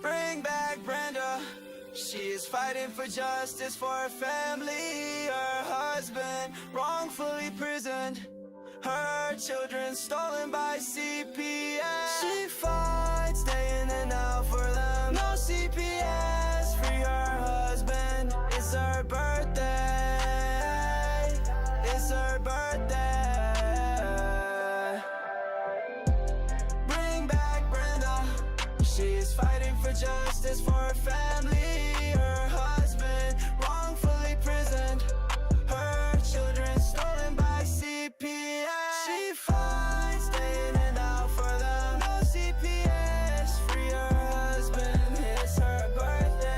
Bring back Brenda. She is fighting for justice for her family. Her husband wrongfully imprisoned. Her children stolen by CPS. She fights day in and out for them. No CPS, free her husband. It's her birthday. It's her birthday. Bring back Brenda. She is fighting for justice for her family. Her husband wrongfully imprisoned. Her children stolen by CPS. She fights day in and out for them. No CPS, free her husband. It's her birthday.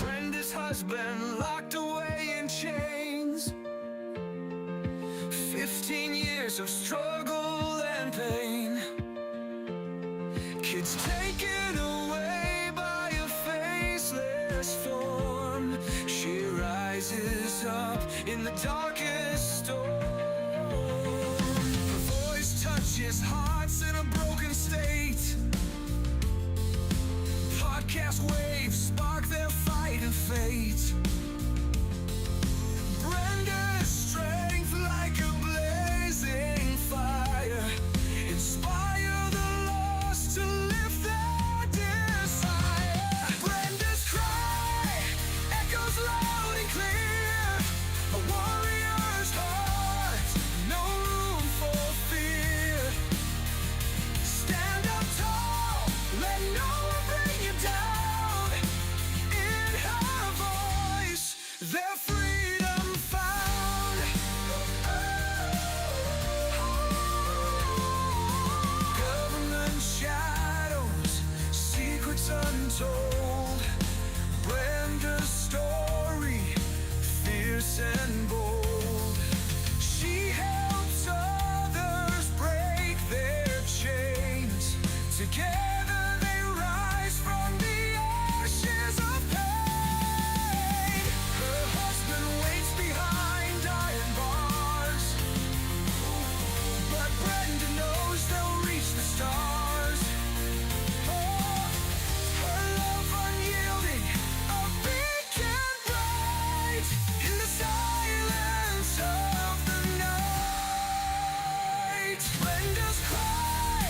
Brenda's husband locked away in chains. 15 years of struggle and pain. Kids taken away by a faceless form. She rises up in the darkest storm. Her voice touches hearts in a broken state. Podcast waves spark their fight and fate. Brenda's strength like a blazing fire. Inspire the lost to lift their desire. Brenda's cry echoes loud and clear. A warrior's heart, no room for fear. Stand up tall, let no one bring you down. In her voice, their freedom found. Government shadows, secrets untold. Brenda's story, fierce and bold. She helps others break their chains. Together they rise from the ashes of pain. Her husband waits behind iron bars, but Brenda knows they'll reach the stars. Oh, her love unyielding, a beacon bright in the silence of the night. Brenda's cry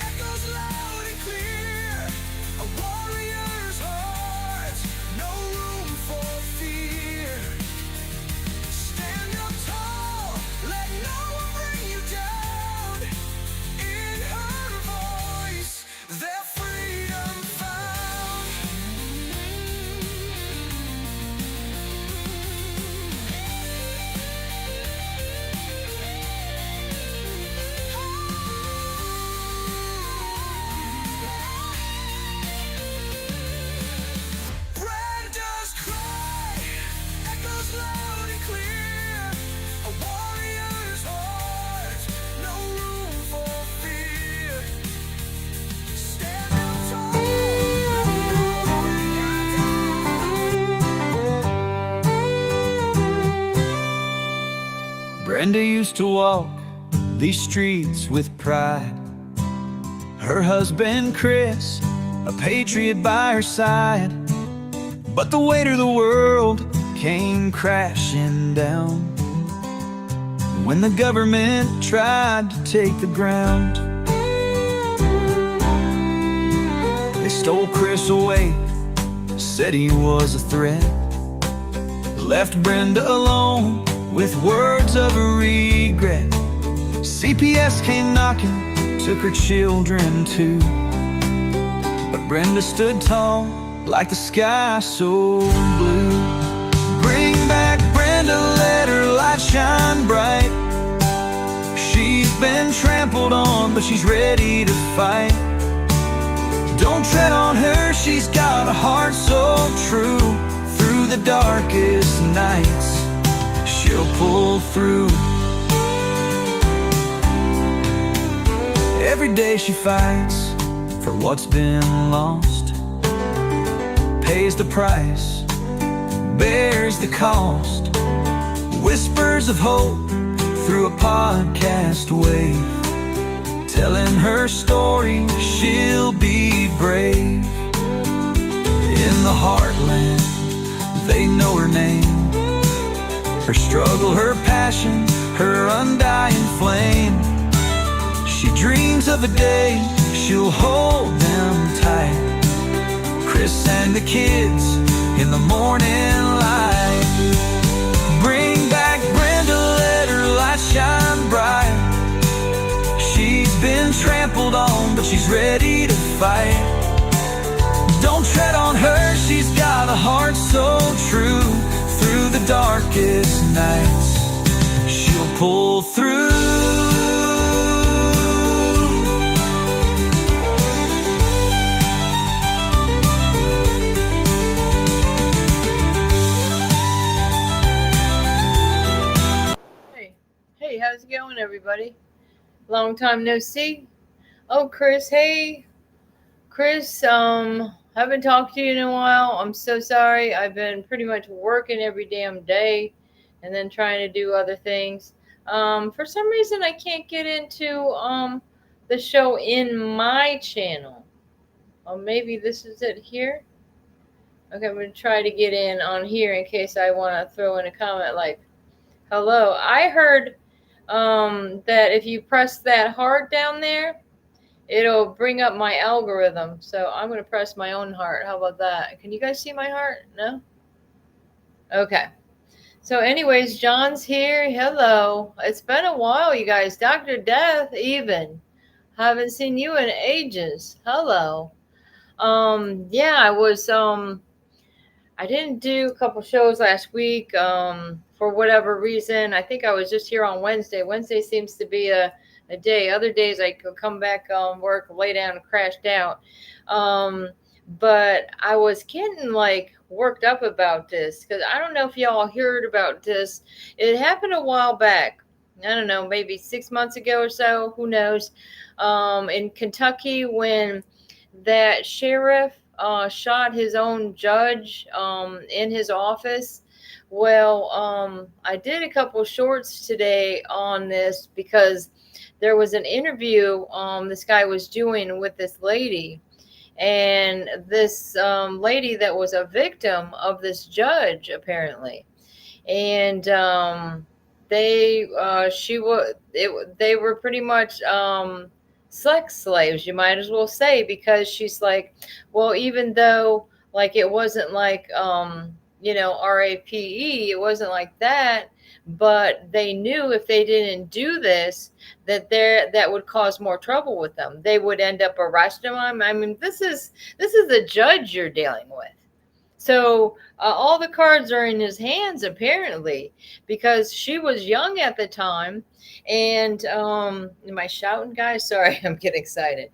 echoes loud and clear. A warrior's heart, no room for fear. Stand up tall, let no one bring you down. In her voice, their freedom found. Brenda's cry echoes loud and clear. A warrior's heart, no room for fear. Stand up tall. Brenda used to walk these streets with pride. Her husband Chris, a patriot by her side. But the weight of the world came crashing down when the government tried to take the ground. They stole Chris away, said he was a threat, left Brenda alone with words of regret. CPS came knocking, took her children too, but Brenda stood tall like the sky so blue. Bring back Brenda, let her light shine bright. She's been trampled on, but she's ready to fight. Don't tread on her, she's got a heart so true. Through the darkest nights, she'll pull through. Every Every day she fights for what's been lost, pays the price, bears the cost, whispers of hope through a podcast wave, telling her story, she'll be brave. In the heartland, they know her name, her struggle, her passion, her undying flame. She dreams of a day she'll hold them tight, Chris and the kids in the morning light. Bring back Brenda, let her light shine bright. She's been trampled on, but she's ready to fight. Don't tread on her, she's got a heart so true. Through the darkest nights, she'll pull through. Hey, how's it going, everybody? Long time no see. Oh, Chris, hey. Chris, haven't talked to you in a while. I'm so sorry. I've been pretty much working every damn day and then trying to do other things. For some reason, I can't get into the show in my channel. Maybe this is it here. Okay, I'm going to try to get in on here in case I want to throw in a comment like, hello. I heard that if you press that heart down there, it'll bring up my algorithm. So I'm going to press my own heart. How about that? Can you guys see my heart? No? Okay. So anyways, John's here. Hello. It's been a while, you guys. Dr. Death even. Haven't seen you in ages. Hello. Yeah, I didn't do a couple shows last week for whatever reason. I think I was just here on Wednesday. Wednesday seems to be a day. Other days I could come back work, lay down, and crashed out. But I was getting like worked up about this because I don't know if y'all heard about this. It happened a while back. I don't know, maybe 6 months ago or so. Who knows? In Kentucky, when that sheriff shot his own judge in his office. Well, I did a couple shorts today on this because there was an interview this guy was doing with this lady, and this lady that was a victim of this judge apparently, and they were pretty much sex slaves, you might as well say, because she's like, well, even though like it wasn't like RAPE, it wasn't like that, but they knew if they didn't do this that would cause more trouble with them. They would end up arresting them. I mean, this is the judge you're dealing with. So all the cards are in his hands, apparently, because she was young at the time. And am I shouting, guys? Sorry, I'm getting excited.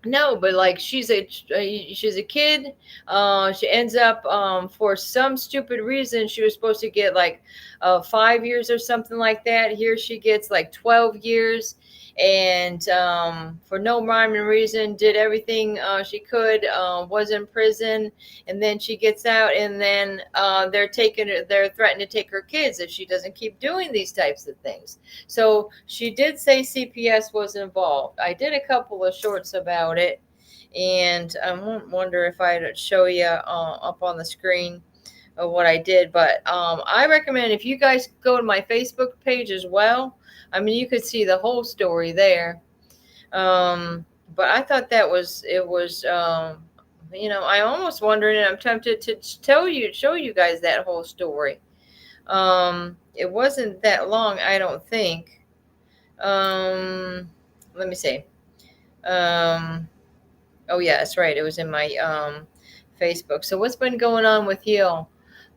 No, but like she's a kid. She ends up for some stupid reason she was supposed to get like 5 years or something like that. Here she gets like 12 years. And for no rhyme and reason, did everything she could, was in prison, and then she gets out, and then they're threatening to take her kids if she doesn't keep doing these types of things. So she did say CPS was involved. I did a couple of shorts about it, and I wonder if I'd show you up on the screen of what I did. But I recommend if you guys go to my Facebook page as well. I mean, you could see the whole story there. But I thought it was, I'm almost wondering, and I'm tempted to show you guys that whole story. It wasn't that long, I don't think. Let me see. Oh yeah, that's right. It was in my, Facebook. So what's been going on with you?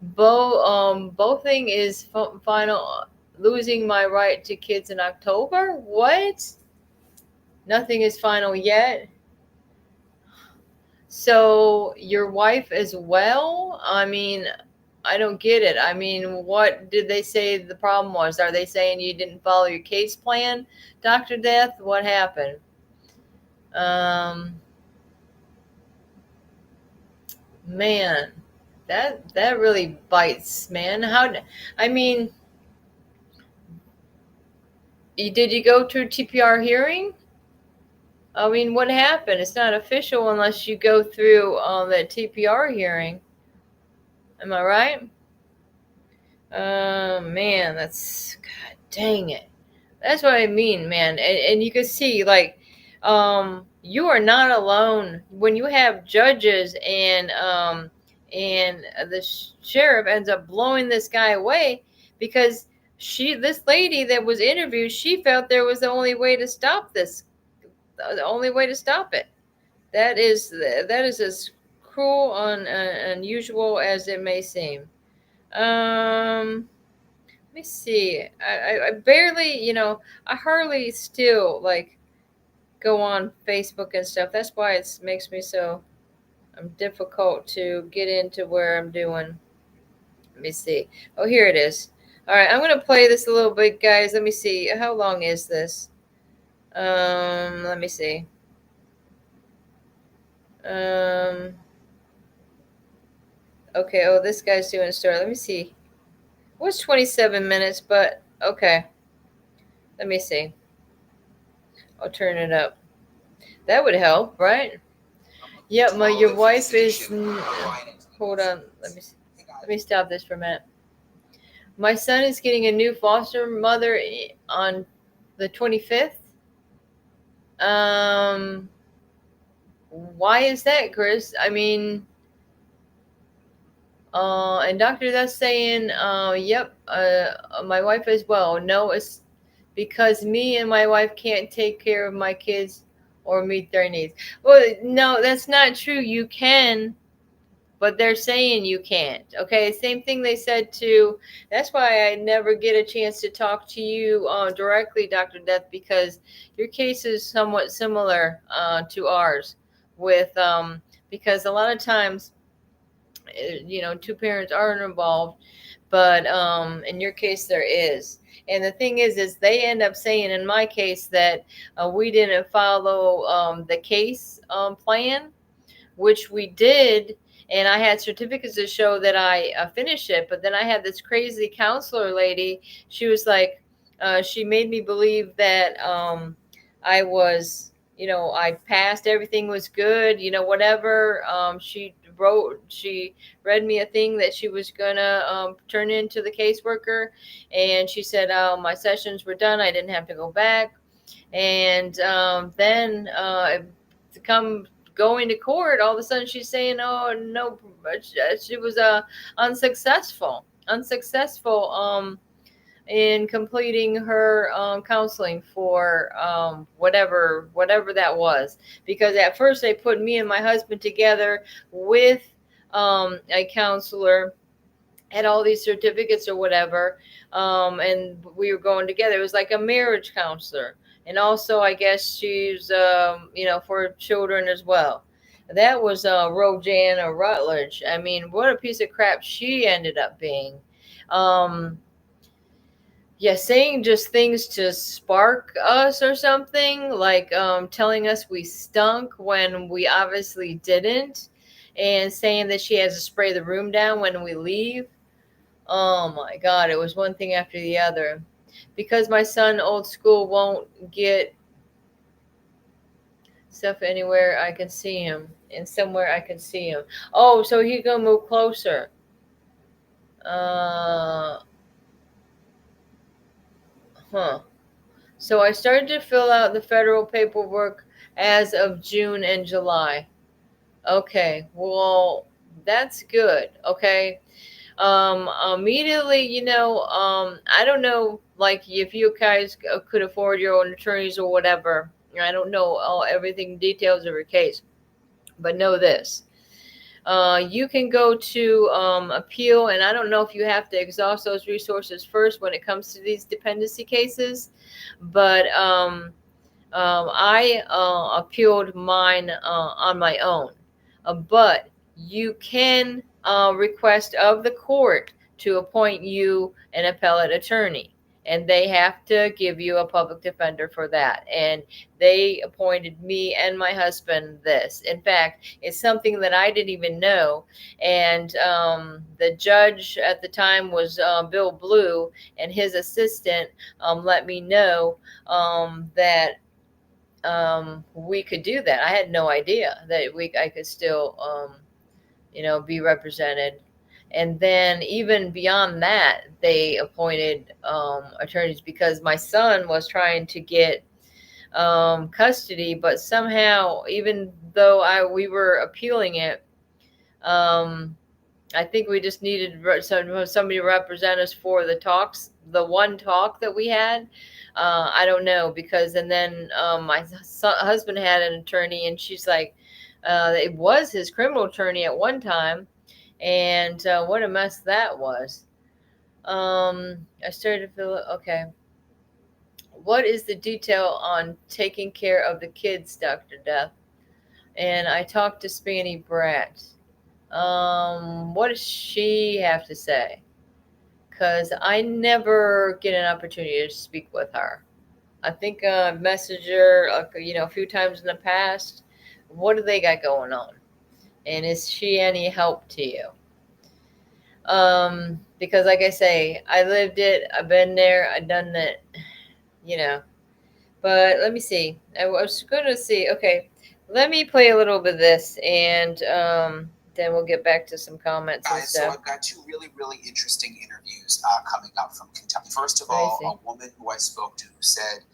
Bothing is final. Losing my right to kids in October? What? Nothing is final yet. So your wife as well? I mean, I don't get it. I mean, what did they say the problem was? Are they saying you didn't follow your case plan, Dr. Death? What happened? Um, man, that really bites, man. I mean, did you go to TPR hearing? I mean, what happened? It's not official unless you go through that TPR hearing. Am I right? Man, that's God dang it. That's what I mean, man. And you can see, like, you are not alone when you have judges and the sheriff ends up blowing this guy away because this lady that was interviewed, she felt there was the only way to stop this, the only way to stop it. That is as cruel and unusual as it may seem. Let me see. I barely, I hardly still like go on Facebook and stuff. That's why it makes me so difficult to get into where I'm doing. Let me see. Oh, here it is. All right, I'm gonna play this a little bit, guys. Let me see. How long is this? Let me see. Um, okay. Oh, this guy's doing a story. Let me see. It was 27 minutes, but okay. Let me see. I'll turn it up. That would help, right? Yep, your wife is. Hold on, let me stop this for a minute. My son is getting a new foster mother on the 25th. Why is that, Chris? I mean, and Doctor, that's saying, yep, my wife as well. No, it's because me and my wife can't take care of my kids or meet their needs. Well, no, that's not true. You can, but they're saying you can't. Okay, same thing they said to. That's why I never get a chance to talk to you directly, Dr. Death, because your case is somewhat similar to ours. With because a lot of times, two parents aren't involved, but in your case there is. And the thing is they end up saying in my case that we didn't follow the case plan, which we did, and I had certificates to show that I finished it. But then I had this crazy counselor lady. She was like, she made me believe that I was, I passed, everything was good, whatever. She read me a thing that she was gonna turn into the caseworker, and she said my sessions were done. I didn't have to go back, and then to come going to court, all of a sudden she's saying, "Oh no," she was unsuccessful in completing her counseling for whatever that was. Because at first they put me and my husband together with a counselor, had all these certificates or whatever, and we were going together. It was like a marriage counselor, and also I guess she's for children as well. That was Rojanna Rutledge. I mean, what a piece of crap she ended up being. Yeah, saying just things to spark us or something, like telling us we stunk when we obviously didn't, and saying that she has to spray the room down when we leave. Oh my God, it was one thing after the other. Because my son, old school, won't get stuff anywhere I can see him, and somewhere I can see him. Oh, so he's gonna move closer. So I started to fill out the federal paperwork as of June and July. Okay, well, that's good. Okay. Immediately, I don't know, like, if you guys could afford your own attorneys or whatever. I don't know everything details of your case, but know this. You can go to appeal, and I don't know if you have to exhaust those resources first when it comes to these dependency cases, but I appealed mine on my own. But you can request of the court to appoint you an appellate attorney. And they have to give you a public defender for that. And they appointed me and my husband this. In fact, it's something that I didn't even know. And the judge at the time was Bill Blue, and his assistant let me know that we could do that. I had no idea that I could still, be represented. And then even beyond that, they appointed attorneys because my son was trying to get custody, but somehow, even though we were appealing it, um, I think we just needed somebody to represent us for the one talk that we had. I don't know, because, and then my husband had an attorney, and she's like, it was his criminal attorney at one time. And what a mess that was. I started to feel, okay. What is the detail on taking care of the kids, Dr. Death? And I talked to Spanny Brat. What does she have to say? Because I never get an opportunity to speak with her. I think I messaged her, a few times in the past. What do they got going on? And is she any help to you? Because like I say, I lived it, I've been there, I've done it, but let me see. I was going to see. Okay, let me play a little bit of this, and then we'll get back to some comments and Guys, so stuff. I've got two really, really interesting interviews coming up from Kentucky. First of all, a woman who I spoke to said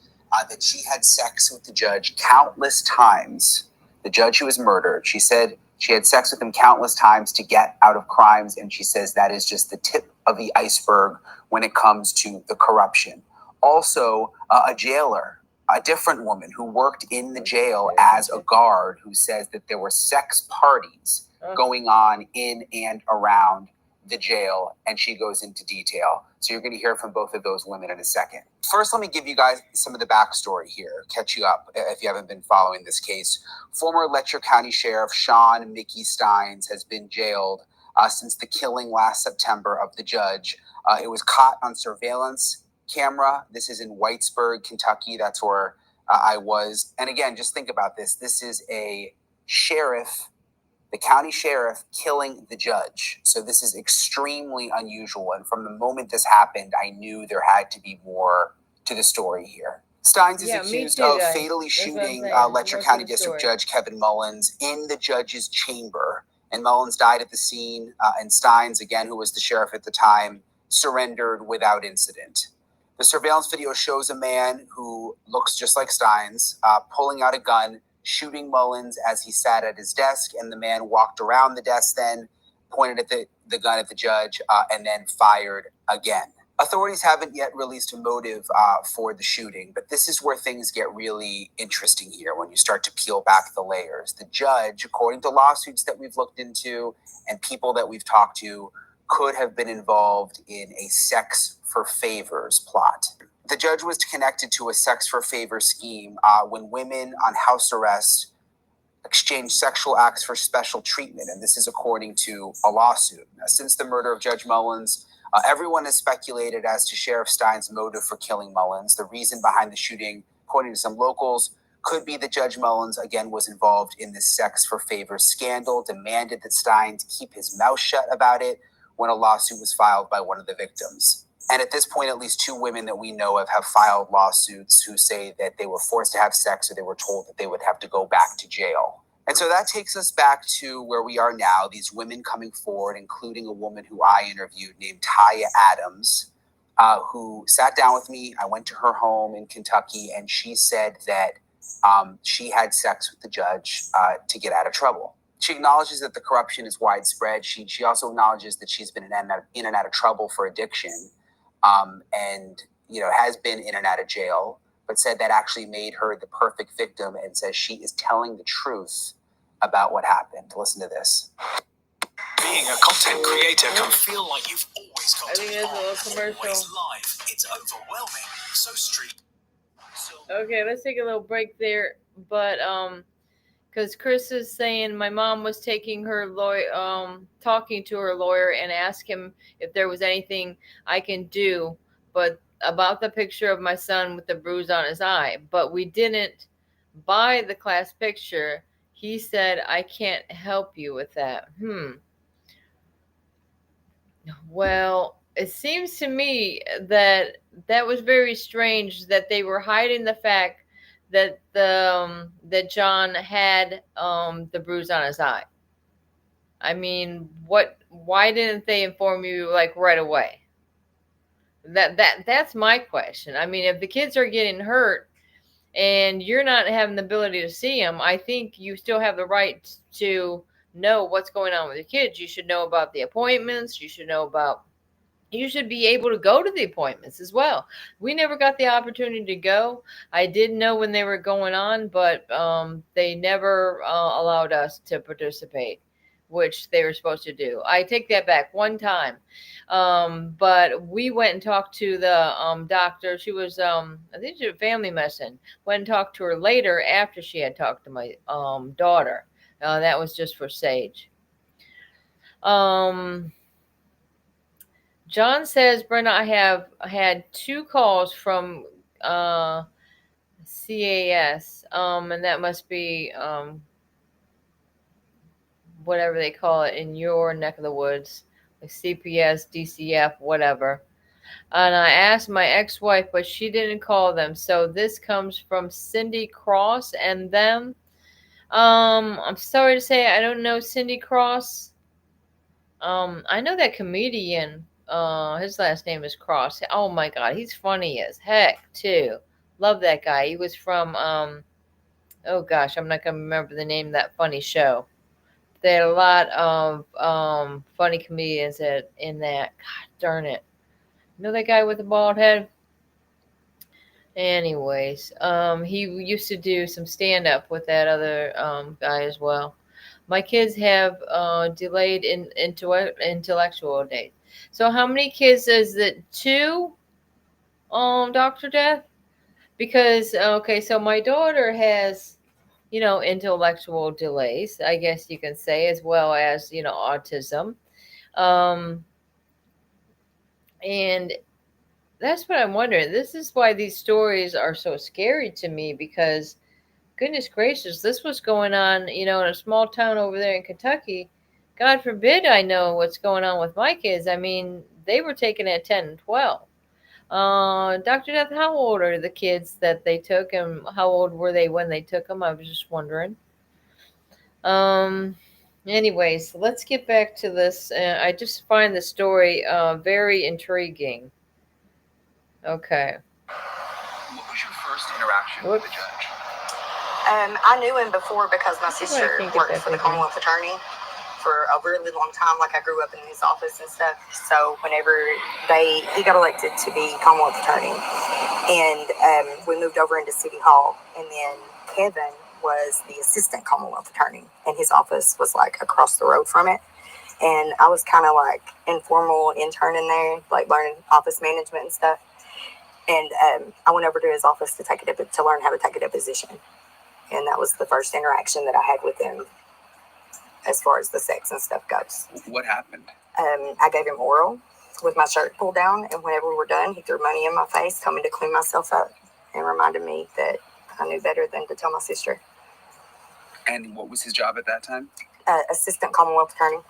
that she had sex with the judge countless times. The judge who was murdered, she said she had sex with him countless times to get out of crimes, and she says that is just the tip of the iceberg when it comes to the corruption. Also, a jailer, a different woman who worked in the jail as a guard, who says that there were sex parties going on in and around the jail, and she goes into detail. So you're going to hear from both of those women in a second. First, let me give you guys some of the backstory here, catch you up if you haven't been following this case. Former Letcher County Sheriff Sean Mickey Steins has been jailed since the killing last September of the judge. It was caught on surveillance camera. This is in Whitesburg, Kentucky. That's where I was. And again, just think about this. This is a sheriff, the county sheriff, killing the judge. So this is extremely unusual. And from the moment this happened, I knew there had to be more to the story here. Steins is accused of fatally shooting Letcher County District Judge Kevin Mullins in the judge's chamber. And Mullins died at the scene. And Steins, again, who was the sheriff at the time, surrendered without incident. The surveillance video shows a man who looks just like Steins pulling out a gun, shooting Mullins as he sat at his desk, and the man walked around the desk then, pointed at the gun at the judge, and then fired again. Authorities haven't yet released a motive for the shooting, but this is where things get really interesting here when you start to peel back the layers. The judge, according to lawsuits that we've looked into and people that we've talked to, could have been involved in a sex for favors plot. The judge was connected to a sex for favor scheme when women on house arrest exchanged sexual acts for special treatment, and this is according to a lawsuit. Now, since the murder of Judge Mullins, everyone has speculated as to Sheriff Stein's motive for killing Mullins. The reason behind the shooting, according to some locals, could be that Judge Mullins, again, was involved in this sex for favor scandal, demanded that Stein keep his mouth shut about it when a lawsuit was filed by one of the victims. And at this point, at least two women that we know of have filed lawsuits who say that they were forced to have sex or they were told that they would have to go back to jail. And so that takes us back to where we are now, these women coming forward, including a woman who I interviewed named Taya Adams, who sat down with me. I went to her home in Kentucky, and she said that she had sex with the judge to get out of trouble. She acknowledges that the corruption is widespread. She also acknowledges that she's been in and out of trouble for addiction. And has been in and out of jail, but said that actually made her the perfect victim, and says she is telling the truth about what happened. Listen to this. Being a content creator can feel like you've always got to be on, always live. It's overwhelming. So street. Okay, let's take a little break there, but Because Chris is saying my mom was taking her lawyer, talking to her lawyer, and asked him if there was anything I can do, but about the picture of my son with the bruise on his eye. But we didn't buy the class picture. He said I can't help you with that. Well, it seems to me that that was very strange that they were hiding the fact that that John had the bruise on his eye. I mean, why didn't they inform you like right away? That's my question. I mean, if the kids are getting hurt and you're not having the ability to see them, I think you still have the right to know what's going on with your kids. You should know about the appointments. You should be able to go to the appointments as well. We never got the opportunity to go. I did know when they were going on, but they never allowed us to participate, which they were supposed to do. I take that back one time. But we went and talked to the doctor. She was, I think she was family medicine. Went and talked to her later after she had talked to my daughter. That was just for Sage. John says, Brenda, I have had 2 calls from CAS, and that must be whatever they call it in your neck of the woods, like CPS, DCF, whatever. And I asked my ex-wife, but she didn't call them. So this comes from Cindy Cross and them. I'm sorry to say I don't know Cindy Cross. I know that comedian. His last name is Cross. Oh my God, he's funny as heck too. Love that guy. He was from oh gosh, I'm not gonna remember the name of that funny show. They had a lot of funny comedians in that. God darn it. You know that guy with the bald head? Anyways, he used to do some stand up with that other guy as well. My kids have delayed intellectual days. So how many kids is it? 2, Dr. Death? Because, okay, so my daughter has, intellectual delays, I guess you can say, as well as, autism. And that's what I'm wondering. This is why these stories are so scary to me, because goodness gracious, this was going on, in a small town over there in Kentucky. God forbid I know what's going on with my kids. I mean, they were taken at 10 and 12. Dr. Death, how old are the kids that they took, and how old were they when they took them? I was just wondering. Anyways, let's get back to this. I just find the story very intriguing. Okay. What was your first interaction with the judge? I knew him before because my sister worked for the Commonwealth Attorney for a really long time. Like, I grew up in his office and stuff. So whenever he got elected to be Commonwealth Attorney, and we moved over into City Hall, and then Kevin was the assistant Commonwealth Attorney, and his office was like across the road from it. And I was kind of like informal intern in there, like learning office management and stuff. And I went over to his office to learn how to take a deposition. And that was the first interaction that I had with him as far as the sex and stuff goes. What happened? I gave him oral with my shirt pulled down. And whenever we were done, he threw money in my face, told me to clean myself up, and reminded me that I knew better than to tell my sister. And what was his job at that time? Assistant Commonwealth Attorney.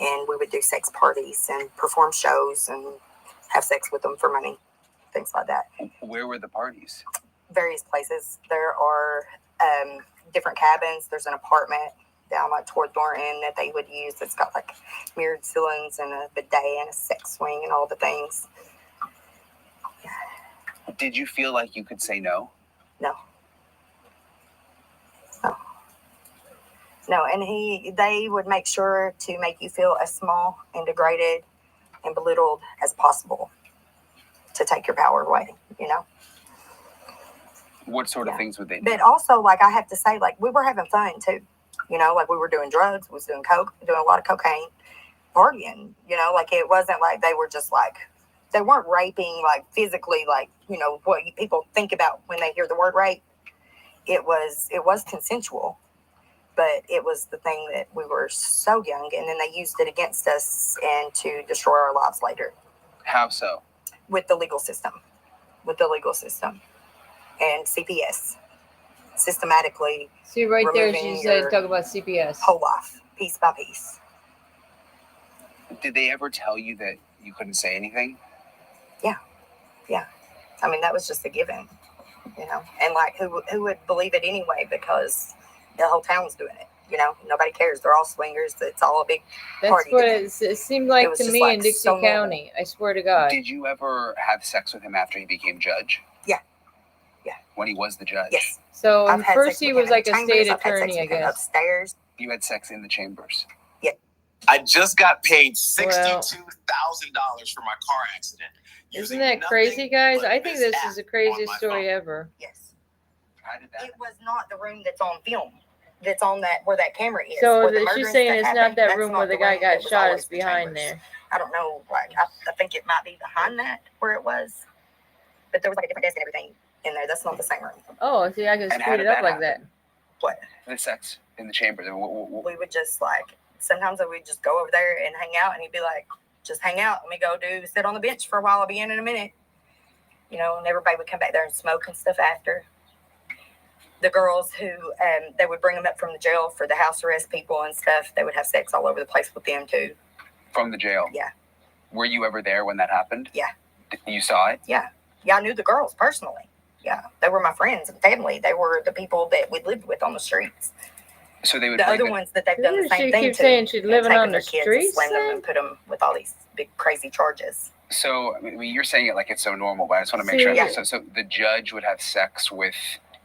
And we would do sex parties and perform shows and have sex with them for money, things like that. Where were the parties? Various places. There are different cabins. There's an apartment down like toward Thornton that they would use. It's got like mirrored ceilings and a bidet and a sex swing and all the things. Did you feel like you could say no? No, and they would make sure to make you feel as small and degraded and belittled as possible to take your power away, What sort of things would they do? But also, like, I have to say, like, we were having fun too, like we were doing drugs, we was doing coke, doing a lot of cocaine, partying, like it wasn't like they were just like, they weren't raping, like physically, like, what people think about when they hear the word rape. It was consensual. but it was the thing that we were so young, and then they used it against us and to destroy our lives later. How so? With the legal system. And CPS. Systematically. See, right there, she said, talk about CPS. Whole life, piece by piece. Did they ever tell you that you couldn't say anything? Yeah. I mean, that was just a given, you know. And like, who would believe it anyway? Because the whole town was doing it. You know, nobody cares. They're all swingers. It's all a big party. That's what it seemed like to me in Dixie County. I swear to God. Did you ever have sex with him after he became judge? Yeah. When he was the judge? Yes. So first he was like a state attorney, I guess. Upstairs. You had sex in the chambers? Yeah. I just got paid $62,000 for my car accident. Isn't that crazy, guys? I think this is the craziest story ever. Yes. How did that? It was not the room that's on film. That's on that where that camera is. So she's saying it's not that room where the guy got shot. It's behind there. I don't know. Like I think it might be behind that where it was, but there was like a different desk and everything in there. That's not the same room. Oh, see, I can speed it up like that. What? The sex in the chamber. We would just like sometimes we would just go over there and hang out, and he'd be like, "Just hang out. Let me go sit on the bench for a while. I'll be in a minute." You know, and everybody would come back there and smoke and stuff after. The girls who they would bring them up from the jail for the house arrest people and stuff. They would have sex all over the place with them too. From the jail? Yeah. Were you ever there when that happened? Yeah. You saw it? Yeah. I knew the girls personally. Yeah, they were my friends and family. They were the people that we lived with on the streets. So they would. The other ones that they've done the same thing to. She keeps saying she's living on the streets. Slam them and put them with all these big crazy charges. So I mean, you're saying it like it's so normal, but I just want to make sure. Yeah. So the judge would have sex with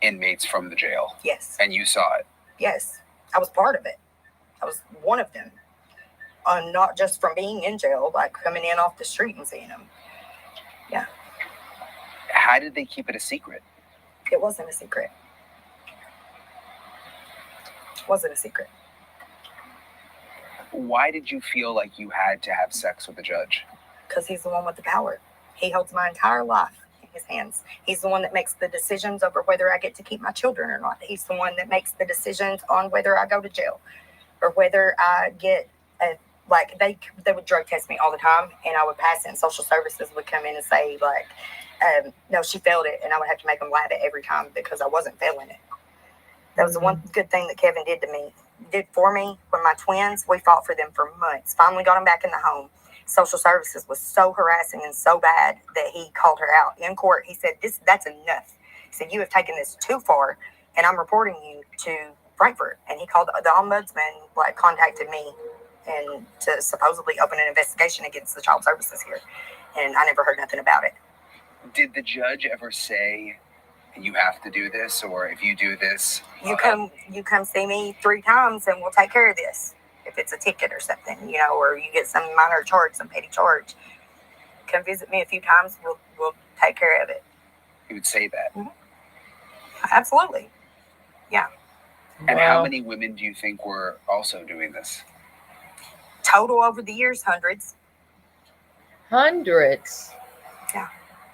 inmates from the jail. Yes. And you saw it. Yes, I was part of it. I was one of them. Not just from being in jail, like coming in off the street and seeing them. Yeah. How did they keep it a secret? It wasn't a secret. Why did you feel like you had to have sex with the judge? Because he's the one with the power. He holds my entire life in his hands. He's the one that makes the decisions over whether I get to keep my children or not. He's the one that makes the decisions on whether I go to jail or whether I get they would drug test me all the time, and I would pass it, and social services would come in and say, like, no, she failed it, and I would have to make them lab it every time because I wasn't failing it. That was the one good thing that Kevin did for me when my twins, we fought for them for months, finally got them back in the home. Social services was so harassing and so bad that he called her out in court. He said, that's enough. He said, you have taken this too far, and I'm reporting you to Frankfurt. And he called the ombudsman, contacted me and to supposedly open an investigation against the child services here. And I never heard nothing about it. Did the judge ever say, you have to do this, or if you do this, you come see me 3 times and we'll take care of this. If it's a ticket or something, or you get some minor charge, some petty charge, come visit me a few times. We'll take care of it. He would say that. Mm-hmm. Absolutely. Yeah. And how many women do you think were also doing this? Total over the years, hundreds. Hundreds? Yeah.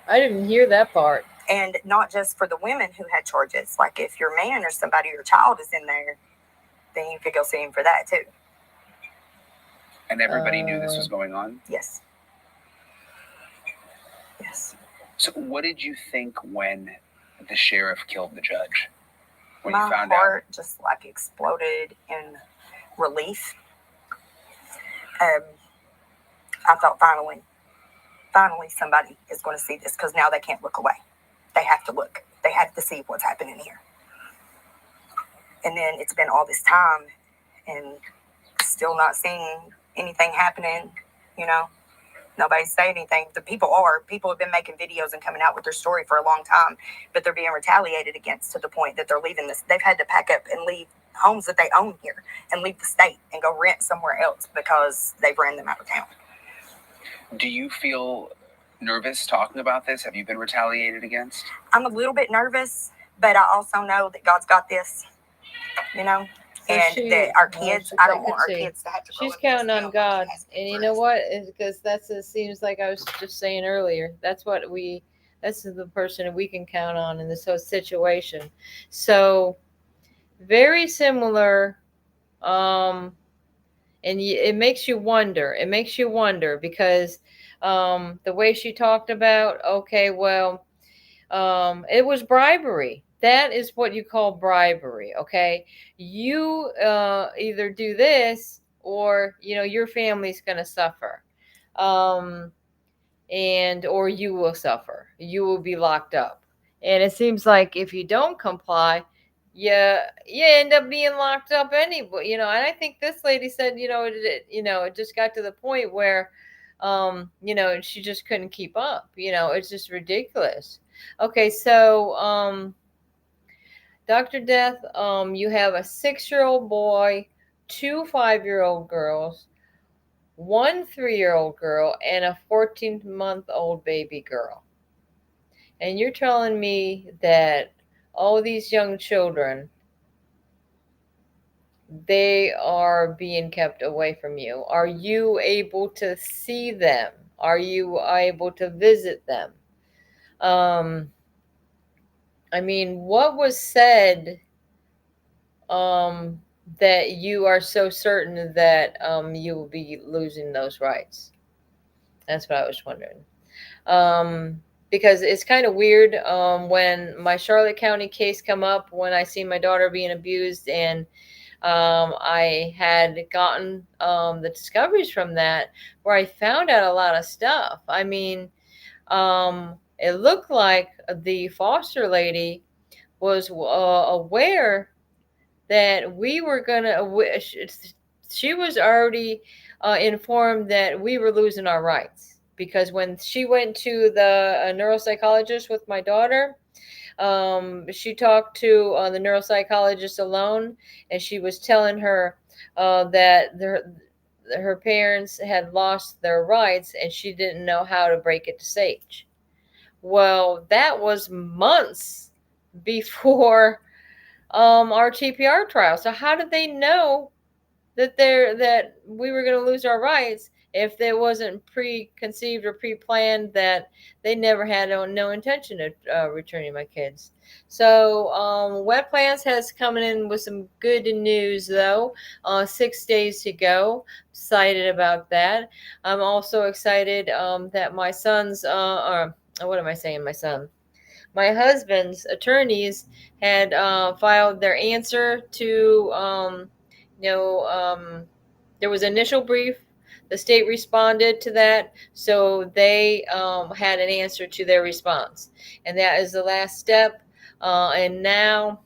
I didn't hear that part. And not just for the women who had charges. Like if your man or somebody, your child is in there, then you could go see him for that too. And everybody knew this was going on? Yes. Yes. So what did you think when the sheriff killed the judge? When My you found heart just exploded in relief. I thought finally somebody is going to see this, because now they can't look away. They have to look. They have to see what's happening here. And then it's been all this time and still not seeing anything happening, Nobody's saying anything. People have been making videos and coming out with their story for a long time, but they're being retaliated against to the point that they're leaving this. They've had to pack up and leave homes that they own here and leave the state and go rent somewhere else because they've ran them out of town. Do you feel nervous talking about this? Have you been retaliated against? I'm a little bit nervous, but I also know that God's got this, and that our kids, I don't want our kids to have to grow She's up counting in on God. And you know us. what? It's because it seems like I was just saying earlier. That's the person we can count on in this whole situation. So very similar And it makes you wonder. It makes you wonder because the way she talked about, okay, well, it was bribery. That is what you call bribery, okay? You either do this or, your family's going to suffer. And or you will suffer. You will be locked up. And it seems like if you don't comply, you end up being locked up anyway. And I think this lady said, it just got to the point where, she just couldn't keep up. It's just ridiculous. Okay, so Dr. Death, you have a 6-year-old boy, 2 5-year-old girls, 1 3-year-old girl, and a 14-month-old baby girl. And you're telling me that all these young children, they are being kept away from you. Are you able to see them? Are you able to visit them? What was said that you are so certain that you will be losing those rights? That's what I was wondering. Because it's kind of weird when my Charlotte County case come up, when I see my daughter being abused, and I had gotten the discoveries from that where I found out a lot of stuff. It looked like the foster lady was aware that we were she was already informed that we were losing our rights, because when she went to the neuropsychologist with my daughter, she talked to the neuropsychologist alone, and she was telling her that her parents had lost their rights and she didn't know how to break it to Sage. Well, that was months before our TPR trial. So how did they know that we were going to lose our rights if there wasn't preconceived or pre-planned that they never had no intention of returning my kids? So Wet Plants has coming in with some good news, though. 6 days to go. Excited about that. I'm also excited that my son's what am I saying? My husband's attorneys had filed their answer to, there was an initial brief. The state responded to that, so they had an answer to their response. And that is the last step. And now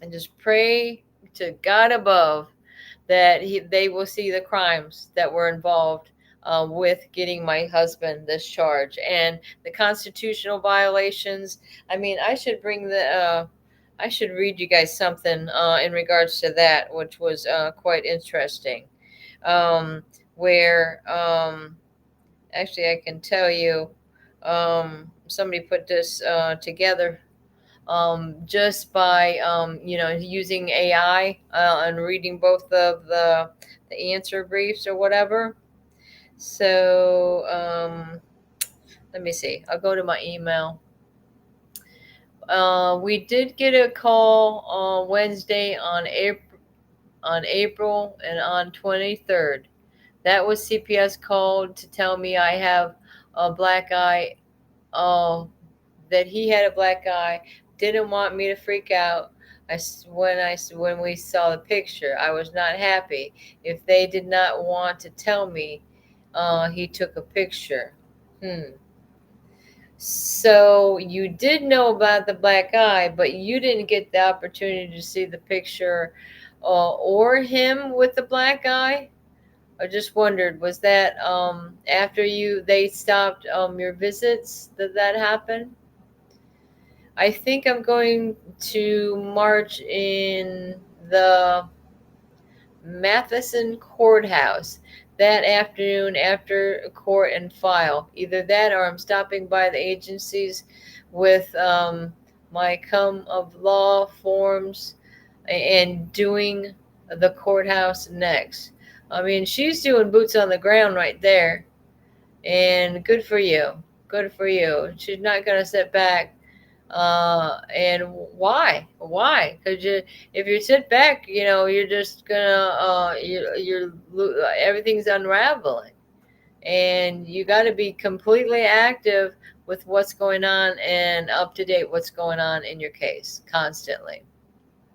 I just pray to God above that they will see the crimes that were involved with getting my husband this charge and the constitutional violations. I should I should read you guys something in regards to that, which was quite interesting. Where actually I can tell you, somebody put this together just by using AI and reading both of the answer briefs or whatever. So let me see. I'll go to my email. We did get a call on Wednesday on April and on 23rd. That was CPS called to tell me I have a black eye. That he had a black eye. Didn't want me to freak out. When we saw the picture, I was not happy. If they did not want to tell me, he took a picture. So you did know about the black eye, but you didn't get the opportunity to see the picture or him with the black eye. I just wondered, was that after they stopped your visits that happened? I think I'm going to march in the Matheson Courthouse that afternoon after court and file. Either that or I'm stopping by the agencies with my come of law forms and doing the courthouse next. She's doing boots on the ground right there. And good for you. Good for you. She's not going to sit back And why? Because if you sit back, you're just gonna, everything's unraveling, and you got to be completely active with what's going on and up to date what's going on in your case constantly.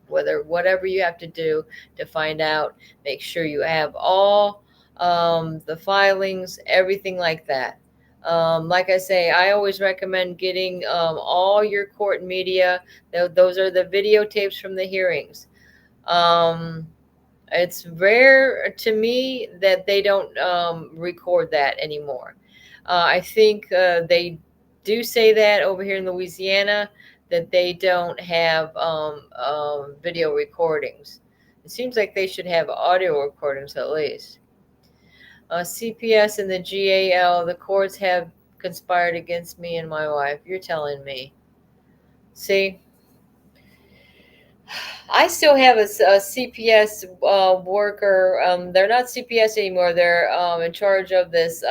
Whatever you have to do to find out, make sure you have all the filings, everything like that. Like I say, I always recommend getting all your court media. Those are the videotapes from the hearings. Um, it's rare to me that they don't record that anymore. I think they do say that over here in Louisiana, that they don't have video recordings. It seems like they should have audio recordings at least. CPS and the GAL, the courts have conspired against me and my wife. You're telling me. See? I still have a CPS worker. They're not CPS anymore. They're in charge of this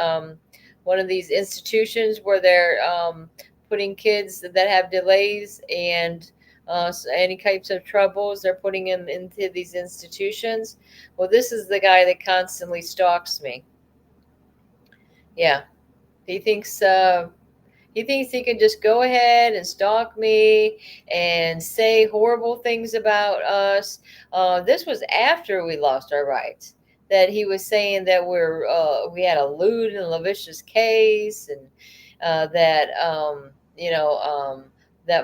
one of these institutions where they're putting kids that have delays and any types of troubles. They're putting them into these institutions. Well, this is the guy that constantly stalks me. Yeah, he thinks. He thinks he can just go ahead and stalk me and say horrible things about us. This was after we lost our rights. That he was saying that we had a lewd and lascivious case, and that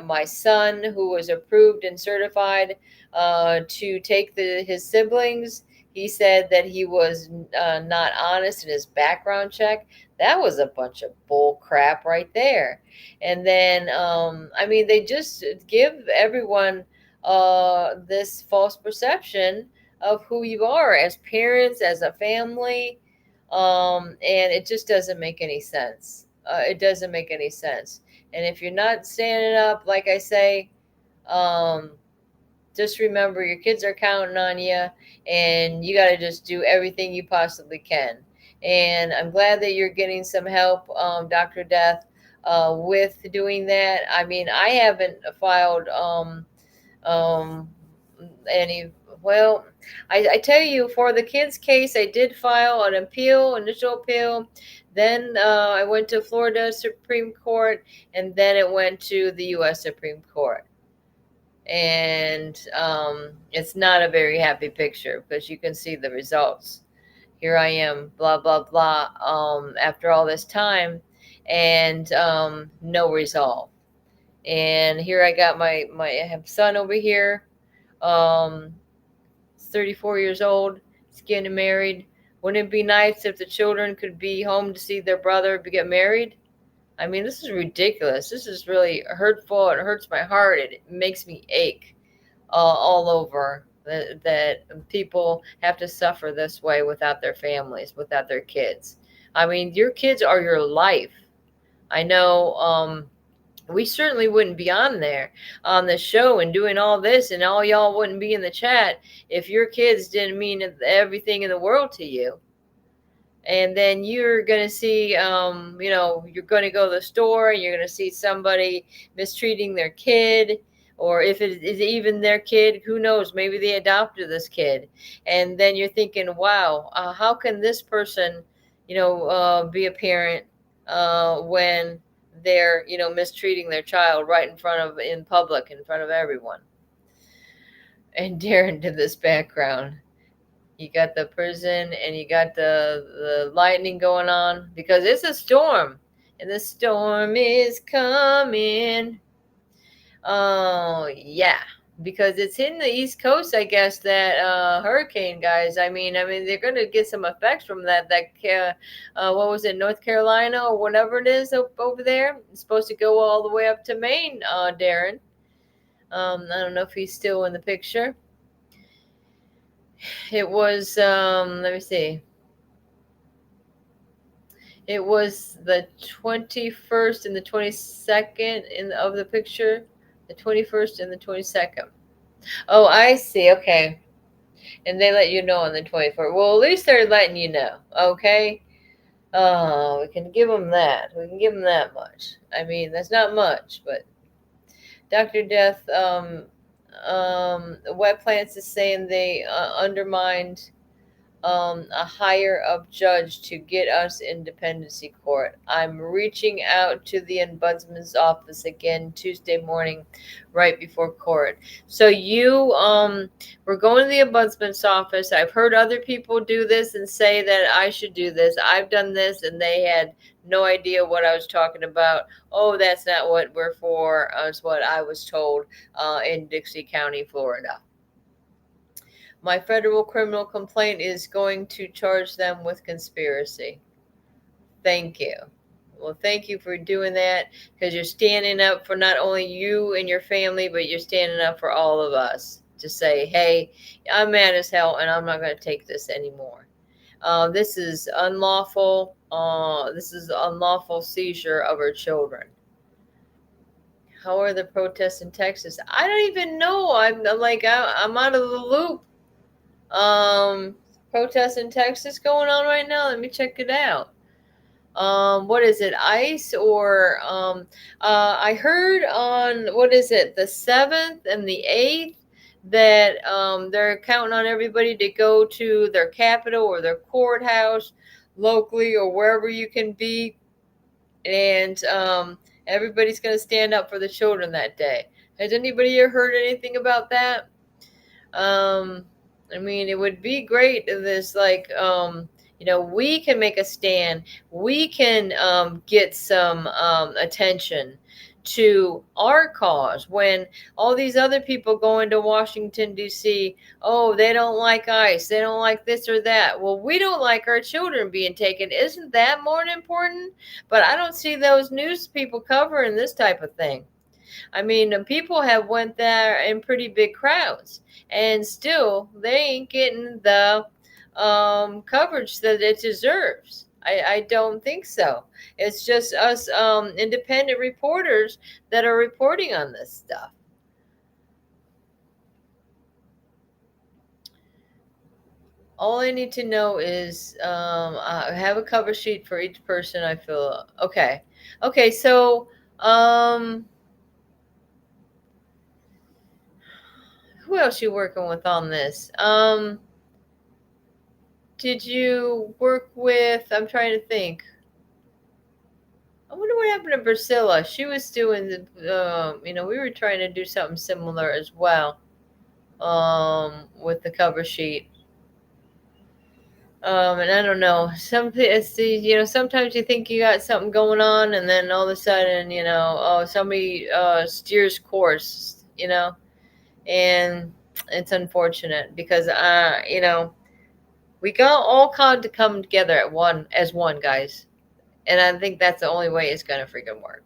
my son, who was approved and certified to take his siblings, he said that he was not honest in his background check. That was a bunch of bull crap right there. And then, they just give everyone this false perception of who you are as parents, as a family. And it just doesn't make any sense. It doesn't make any sense. And if you're not standing up, like I say, just remember your kids are counting on you, and you got to just do everything you possibly can. And I'm glad that you're getting some help, Dr. Death, with doing that. I mean, I haven't filed any. Well, I tell you, for the kids' case, I did file an initial appeal. Then I went to Florida Supreme Court, and then it went to the U.S. Supreme Court. And it's not a very happy picture because you can see the results. Here I am, blah, blah, blah, after all this time, and no resolve. And here I got my I have son over here, 34 years old, he's getting married. Wouldn't it be nice if the children could be home to see their brother get married? I mean, this is ridiculous. This is really hurtful. It hurts my heart. It makes me ache all over that people have to suffer this way without their families, without their kids. I mean, your kids are your life. I know we certainly wouldn't be on the show and doing all this, and all y'all wouldn't be in the chat if your kids didn't mean everything in the world to you. And then you're going to see, you're going to go to the store and you're going to see somebody mistreating their kid, or if it is even their kid, who knows, maybe they adopted this kid. And then you're thinking, wow, how can this person, be a parent when they're, mistreating their child right in public, in front of everyone. And Darren did this background. You got the prison and you got the lightning going on because it's a storm, and the storm is coming. Oh, yeah, because it's in the East Coast, I guess, that hurricane, guys. I mean, they're going to get some effects from that. What was it, North Carolina or whatever it is over there? It's supposed to go all the way up to Maine, Darren. I don't know if he's still in the picture. It was, let me see. It was the 21st and the 22nd of the picture. The 21st and the 22nd. Oh, I see. Okay. And they let you know on the 24th. Well, at least they're letting you know. Okay. We can give them that. We can give them that much. I mean, that's not much, but Dr. Death, Wet Plants is saying they undermined a hire of judge to get us in dependency court. I'm reaching out to the ombudsman's office again Tuesday morning, right before court. So you we're going to the ombudsman's office. I've heard other people do this and say that I should do this. I've done this and they had no idea what I was talking about. Oh, that's not what we're for. Is what I was told in Dixie County, Florida. My federal criminal complaint is going to charge them with conspiracy. Thank you. Well, thank you for doing that, because you're standing up for not only you and your family, but you're standing up for all of us to say, hey, I'm mad as hell and I'm not going to take this anymore. This is unlawful. This is unlawful seizure of our children. How are the protests in Texas? I don't even know. I'm out of the loop. Protests in Texas going on right now. Let me check it out. What is it, ICE or I heard on, what is it, the 7th and the 8th, that they're counting on everybody to go to their capital or their courthouse locally or wherever you can be, and everybody's going to stand up for the children that day. Has anybody ever heard anything about that? I mean, it would be great if this, we can make a stand. We can get some attention to our cause when all these other people go into Washington, D.C., oh, they don't like ICE. They don't like this or that. Well, we don't like our children being taken. Isn't that more important? But I don't see those news people covering this type of thing. I mean, people have went there in pretty big crowds, and still they ain't getting the coverage that it deserves. I don't think so. It's just us independent reporters that are reporting on this stuff. All I need to know is I have a cover sheet for each person I feel. Okay. So who else you working with on this? Did you work with, I'm trying to think. I wonder what happened to Priscilla. She was doing the, we were trying to do something similar as well with the cover sheet. And I don't know. Sometimes you think you got something going on, and then all of a sudden, somebody steers course, and it's unfortunate because, we got all kind to come together as one, guys. And I think that's the only way it's going to freaking work.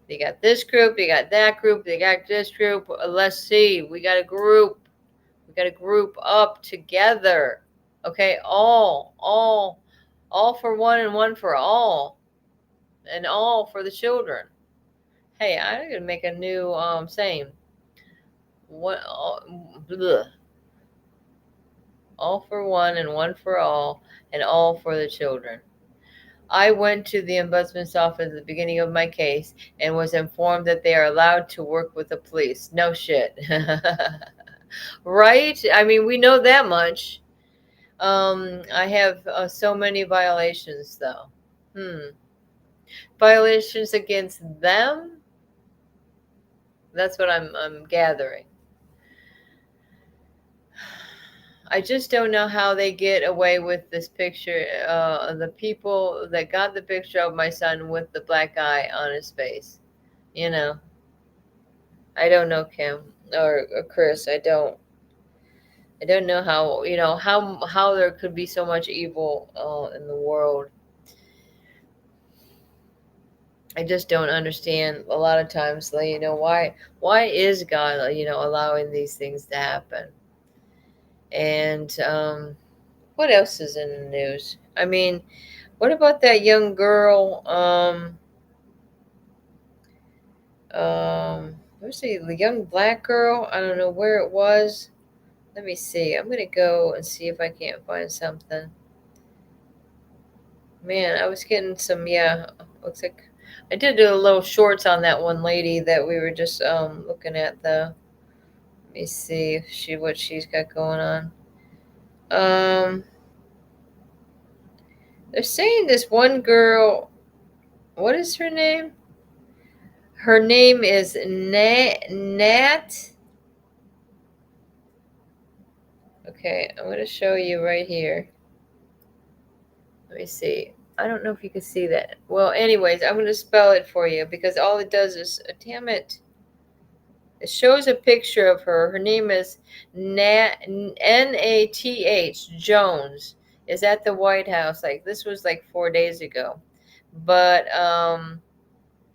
They got this group, they got that group, they got this group. Let's see. We got a group. We got to group up together. Okay, all for one and one for all, and all for the children. Hey, I'm gonna make a new saying. What? All for one and one for all, and all for the children. I went to the ombudsman's office at the beginning of my case and was informed that they are allowed to work with the police. No shit. Right? I mean, we know that much. I have so many violations, though. Violations against them? That's what I'm gathering. I just don't know how they get away with this picture. The people that got the picture of my son with the black eye on his face. I don't know, Kim or Chris. I don't know how there could be so much evil in the world. I just don't understand a lot of times, why is God, allowing these things to happen? And what else is in the news? I mean, what about that young girl? Let's see, the young black girl. I don't know where it was. Let me see. I'm gonna go and see if I can't find something. Man, I was getting some. Yeah, looks like. I did do a little shorts on that one lady that we were just looking at. Let me see if what she's got going on. They're saying this one girl. What is her name? Her name is Nat. Okay, I'm going to show you right here. Let me see. I don't know if you can see that. Well, anyways, I'm going to spell it for you because all it does is, damn it. It shows a picture of her. Her name is Nath Jones. Is at the White House. Like, this was like 4 days ago. But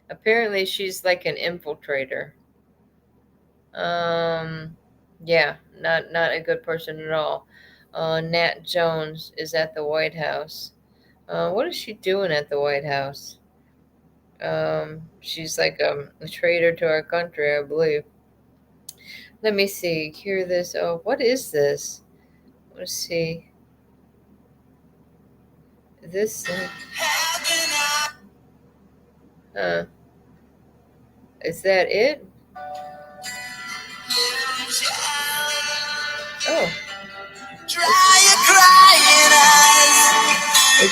apparently she's like an infiltrator. Yeah, not a good person at all. Nat Jones is at the White House. What is she doing at the White House? She's like a traitor to our country, I believe. Let me see. Hear this. Oh, what is this? Let's see. This. Is that it? Oh. It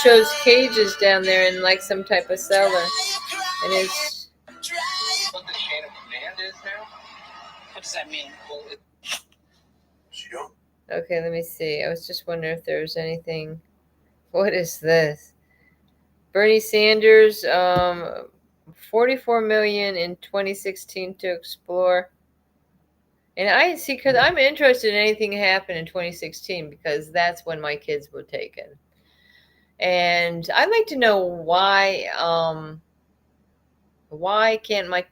shows cages down there in like some type of cellar, and it's. What the chain of command is now? What does that mean? Well, Okay, let me see. I was just wondering if there was anything. What is this? Bernie Sanders, 44 million in 2016 to explore. And I see, because I'm interested in anything that happened in 2016 because that's when my kids were taken. And I'd like to know why can't my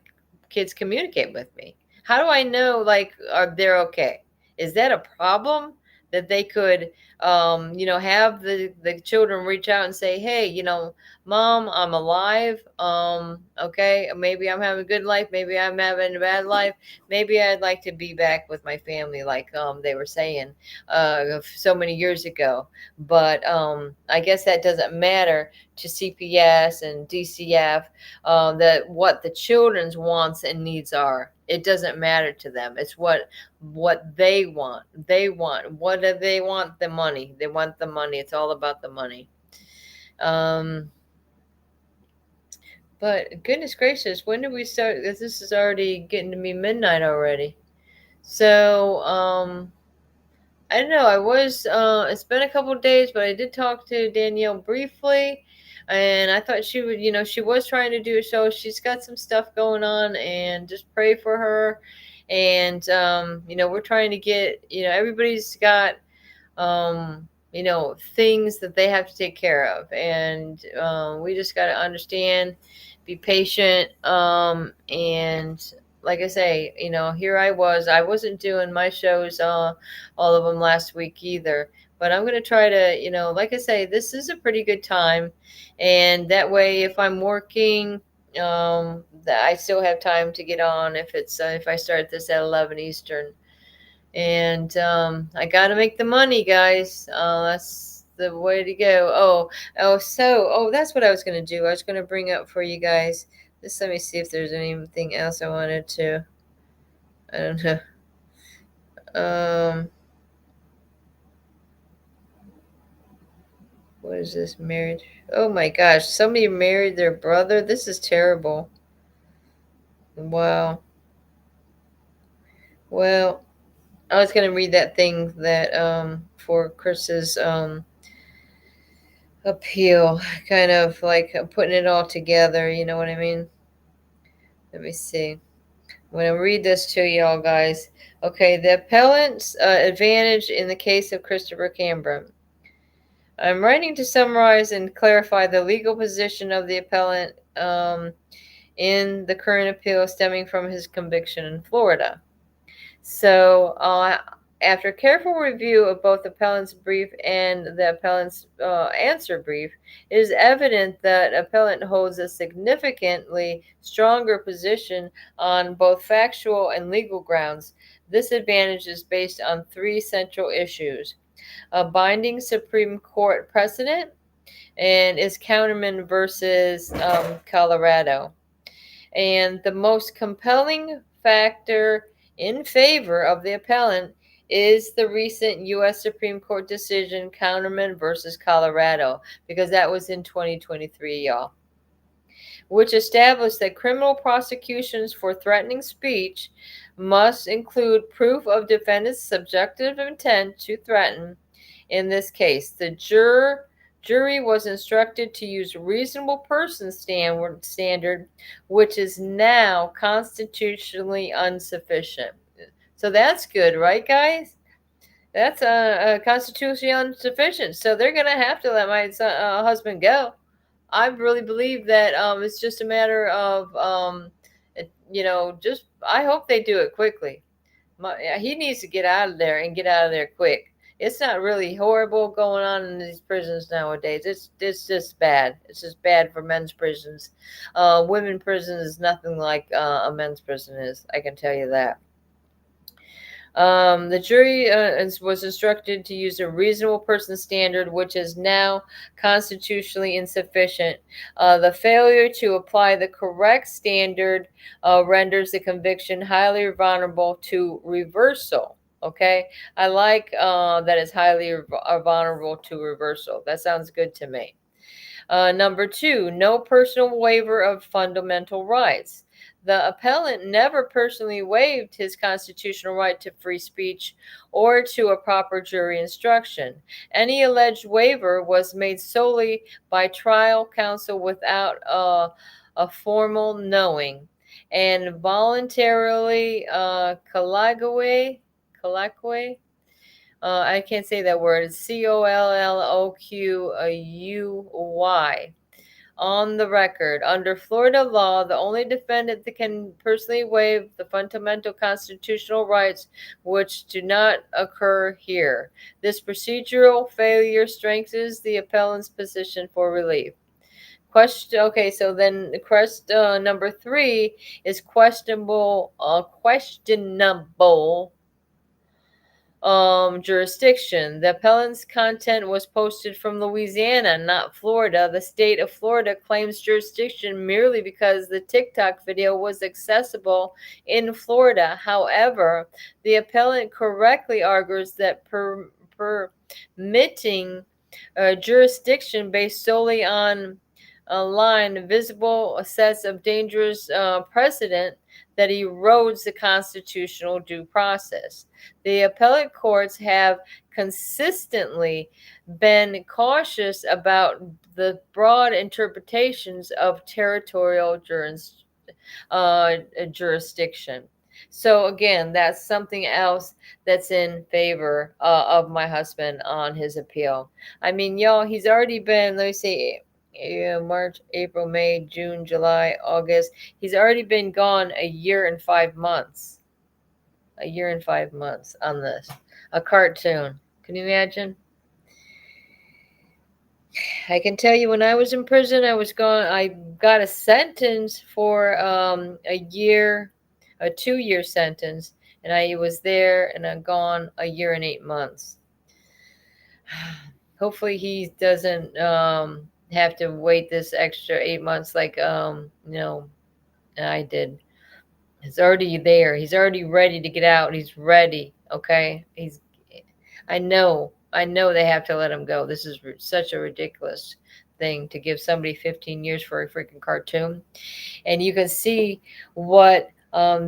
kids communicate with me? How do I know, like, are they're okay? Is that a problem that they could, have the children reach out and say, hey, Mom, I'm alive. Okay, maybe I'm having a good life. Maybe I'm having a bad life. Maybe I'd like to be back with my family, like they were saying so many years ago. But I guess that doesn't matter to CPS and DCF. That what the children's wants and needs are. It doesn't matter to them. It's what they want. They want. What do they want? The money. They want the money. It's all about the money. But goodness gracious, when did we start? This is already getting to be midnight already. So, I don't know. It's been a couple of days, but I did talk to Danielle briefly. And I thought she would, she was trying to do a show. She's got some stuff going on, and just pray for her. And, we're trying to get, everybody's got, things that they have to take care of. And we just got to understand, be patient. And like I say, here I wasn't doing my shows, all of them last week either. But I'm going to try to, like I say, this is a pretty good time. And that way, if I'm working, that I still have time to get on if I start this at 11 Eastern. And I got to make the money, guys. That's the way to go. That's what I was going to do. I was going to bring up for you guys. Just let me see if there's anything else I wanted to. I don't know. What is this? Married? Oh my gosh. Somebody married their brother. This is terrible. Wow. Well, I was going to read that thing that for Chris's appeal, kind of like putting it all together. You know what I mean? Let me see. I'm going to read this to y'all, guys. Okay, the appellant's advantage in the case of Christopher Cambron. I'm writing to summarize and clarify the legal position of the appellant in the current appeal stemming from his conviction in Florida. So, after careful review of both the appellant's brief and the appellant's answer brief, it is evident that appellant holds a significantly stronger position on both factual and legal grounds. This advantage is based on three central issues. a binding Supreme Court precedent, and is Counterman versus Colorado. And the most compelling factor in favor of the appellant is the recent U.S. Supreme Court decision, Counterman versus Colorado, because that was in 2023, y'all, which established that criminal prosecutions for threatening speech must include proof of defendant's subjective intent to threaten. In this case, the jury was instructed to use reasonable person standard, which is now constitutionally insufficient. So that's good, right, guys? That's constitutionally insufficient. So they're going to have to let my husband go. I really believe that it's just a matter of, just I hope they do it quickly. He needs to get out of there and get out of there quick. It's not really horrible going on in these prisons nowadays. It's just bad. It's just bad for men's prisons. Women prison is nothing like a men's prison is. I can tell you that. The jury was instructed to use a reasonable person standard, which is now constitutionally insufficient. The failure to apply the correct standard renders the conviction highly vulnerable to reversal. Okay, I like that it's highly vulnerable to reversal. That sounds good to me. Number 2, no personal waiver of fundamental rights. The appellant never personally waived his constitutional right to free speech or to a proper jury instruction. Any alleged waiver was made solely by trial counsel without a formal knowing and voluntarily colloquy. I can't say that word. It's COLLOQUY. On the record, under Florida law, the only defendant that can personally waive the fundamental constitutional rights which do not occur here. This procedural failure strengthens the appellant's position for relief. Okay, so then the number 3 is questionable jurisdiction. The appellant's content was posted from Louisiana, not Florida. The state of Florida claims jurisdiction merely because the TikTok video was accessible in Florida. However, the appellant correctly argues that permitting jurisdiction based solely on a line visible sets of dangerous precedent that erodes the constitutional due process. The appellate courts have consistently been cautious about the broad interpretations of territorial jurisdiction. So again, that's something else that's in favor of my husband on his appeal. I mean, y'all, he's already been, let me see, March, April, May, June, July, August. He's already been gone a year and 5 months. A year and 5 months on this. A cartoon. Can you imagine? I can tell you when I was in prison, I was gone. I got a sentence for a 2-year sentence. And I was there and I'm gone a year and 8 months. Hopefully he doesn't have to wait this extra 8 months like I did. He's already there. He's already ready to get out. He's ready. Okay. I know they have to let him go. This is such a ridiculous thing to give somebody 15 years for a freaking cartoon. And you can see what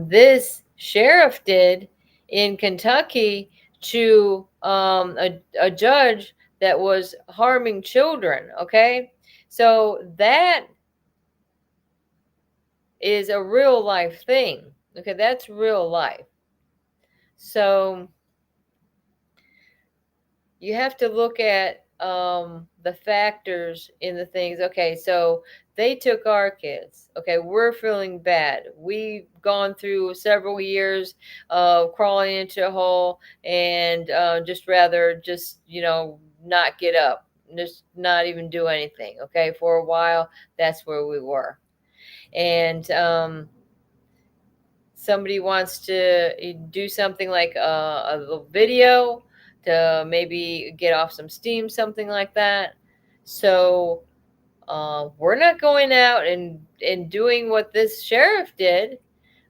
this sheriff did in Kentucky to a judge that was harming children. Okay. So that is a real life thing. Okay, that's real life. So you have to look at the factors in the things. Okay, so they took our kids. Okay, we're feeling bad. We've gone through several years of crawling into a hole and just not get up, just not even do anything. Okay, for a while, that's where we were. And somebody wants to do something like a little video to maybe get off some steam, something like that. So we're not going out and doing what this sheriff did.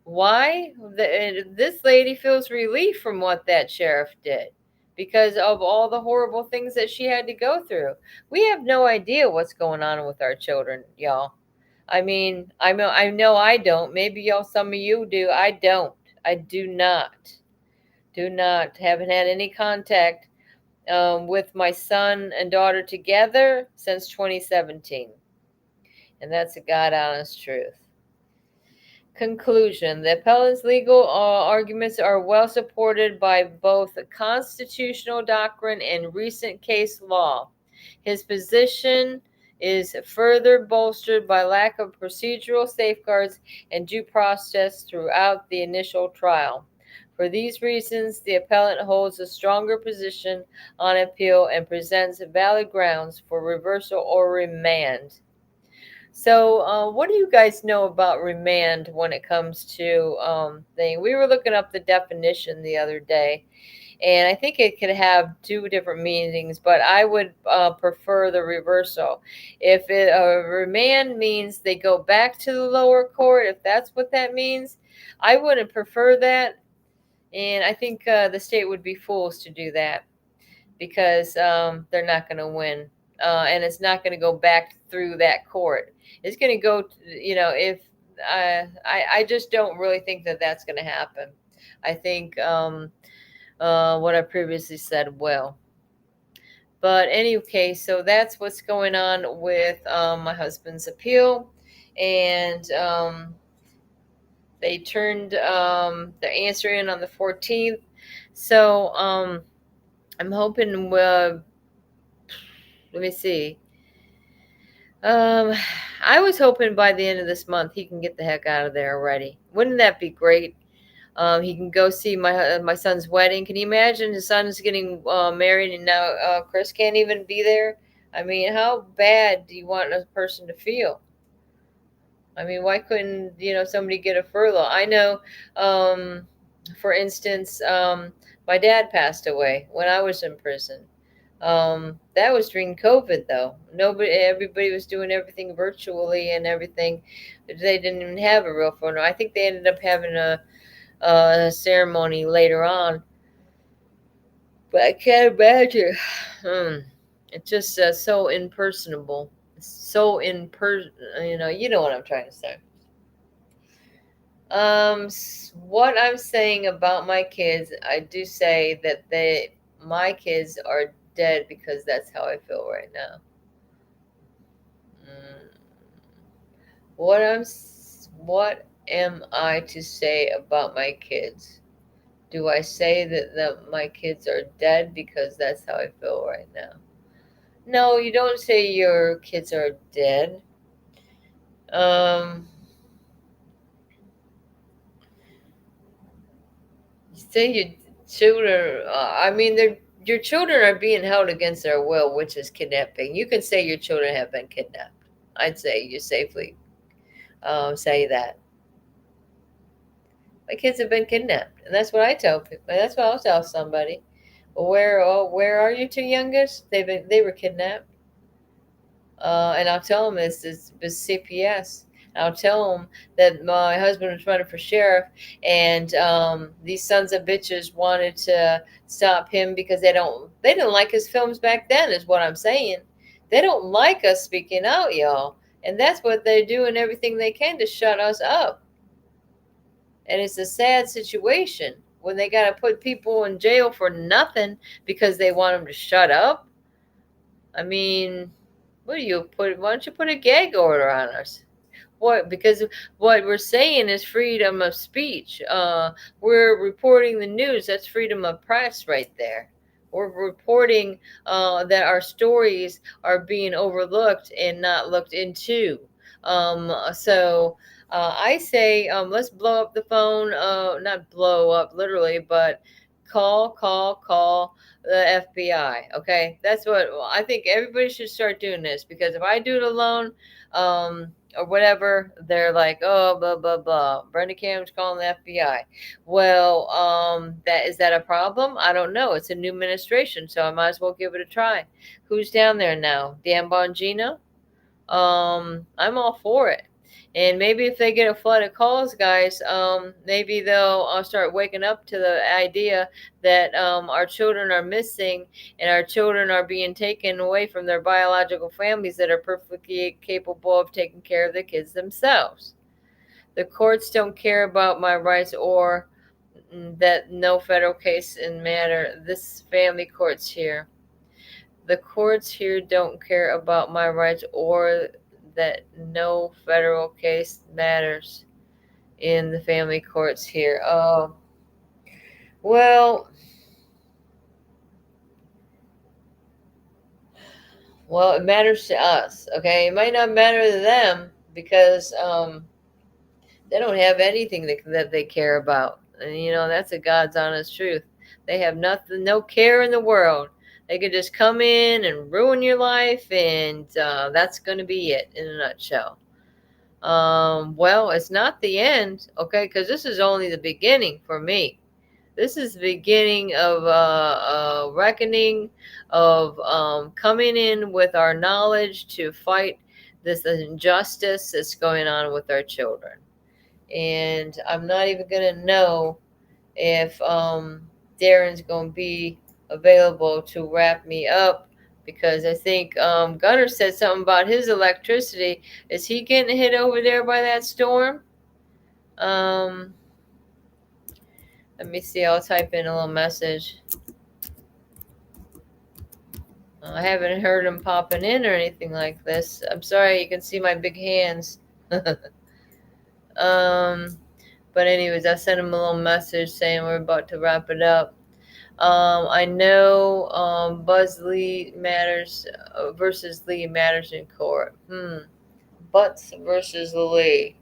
Why? This lady feels relief from what that sheriff did because of all the horrible things that she had to go through. We have no idea what's going on with our children, y'all. I mean, I know I don't. Maybe y'all, some of you do. I don't. I do not. Do not. Haven't had any contact with my son and daughter together since 2017. And that's a God honest truth. Conclusion. The appellant's legal arguments are well supported by both constitutional doctrine and recent case law. His position is further bolstered by lack of procedural safeguards and due process throughout the initial trial. For these reasons, the appellant holds a stronger position on appeal and presents valid grounds for reversal or remand. So, what do you guys know about remand when it comes to thing? We were looking up the definition the other day, and I think it could have two different meanings, but I would prefer the reversal. If remand means they go back to the lower court, if that's what that means, I wouldn't prefer that, and I think the state would be fools to do that because they're not going to win, and it's not going to go back through that court. It's going to go, if I just don't really think that that's going to happen. I think what I previously said will. But anyway, so that's what's going on with my husband's appeal. And they turned their answer in on the 14th. So I'm hoping, let me see. I was hoping by the end of this month he can get the heck out of there already. Wouldn't that be great? He can go see my son's wedding. Can you imagine his son's getting married and now Chris can't even be there? I mean, how bad do you want a person to feel? I mean, why couldn't somebody get a furlough? I know, for instance, my dad passed away when I was in prison. That was during COVID, though. Everybody was doing everything virtually and everything. They didn't even have a real funeral. I think they ended up having a ceremony later on. But I can't imagine. It's just so impersonable. So you know what I'm trying to say. What I'm saying about my kids, I do say that my kids are dead because that's how I feel right now. What am I to say about my kids? Do I say that my kids are dead because that's how I feel right now? No, you don't say your kids are dead. You say your children. Your children are being held against their will, which is kidnapping. You can say your children have been kidnapped. I'd say you safely say that. My kids have been kidnapped, and that's what I tell people. That's what I'll tell somebody. Well, where are your two youngest? They were kidnapped, and I'll tell them it's CPS. I'll tell them that my husband was running for sheriff, and these sons of bitches wanted to stop him because they didn't like his films back then. Is what I'm saying. They don't like us speaking out, y'all, and that's what they're doing everything they can to shut us up. And it's a sad situation when they got to put people in jail for nothing because they want them to shut up. I mean, why don't you put a gag order on us? What? Because what we're saying is freedom of speech. We're reporting the news. That's freedom of press right there. We're reporting that our stories are being overlooked and not looked into. So I say let's blow up the phone. Not blow up literally, but call the FBI. Okay, that's what I think. Everybody should start doing this because if I do it alone, or whatever, they're like, oh, blah, blah, blah. Brenda Cam's calling the FBI. Well, that a problem? I don't know. It's a new administration, so I might as well give it a try. Who's down there now? Dan Bongino? I'm all for it. And maybe if they get a flood of calls, guys, maybe they'll start waking up to the idea that our children are missing and our children are being taken away from their biological families that are perfectly capable of taking care of the kids themselves. The courts don't care about my rights or that no federal case in matter. This family courts here. The courts here don't care about my rights or that no federal case matters in the family courts here. Oh, well, it matters to us, okay? It might not matter to them because they don't have anything that they care about. And, that's a God's honest truth. They have nothing, no care in the world. They could just come in and ruin your life, and that's going to be it in a nutshell. Well, it's not the end, okay? Because this is only the beginning for me. This is the beginning of a reckoning, of coming in with our knowledge to fight this injustice that's going on with our children. And I'm not even going to know if Darren's going to be available to wrap me up, because I think Gunner said something about his electricity. Is he getting hit over there by that storm? Let me see. I'll type in a little message. I haven't heard him popping in or anything like this. I'm sorry, you can see my big hands. But anyways, I sent him a little message saying we're about to wrap it up. I know Buzz Lee matters versus Lee matters in court. Butts versus Lee.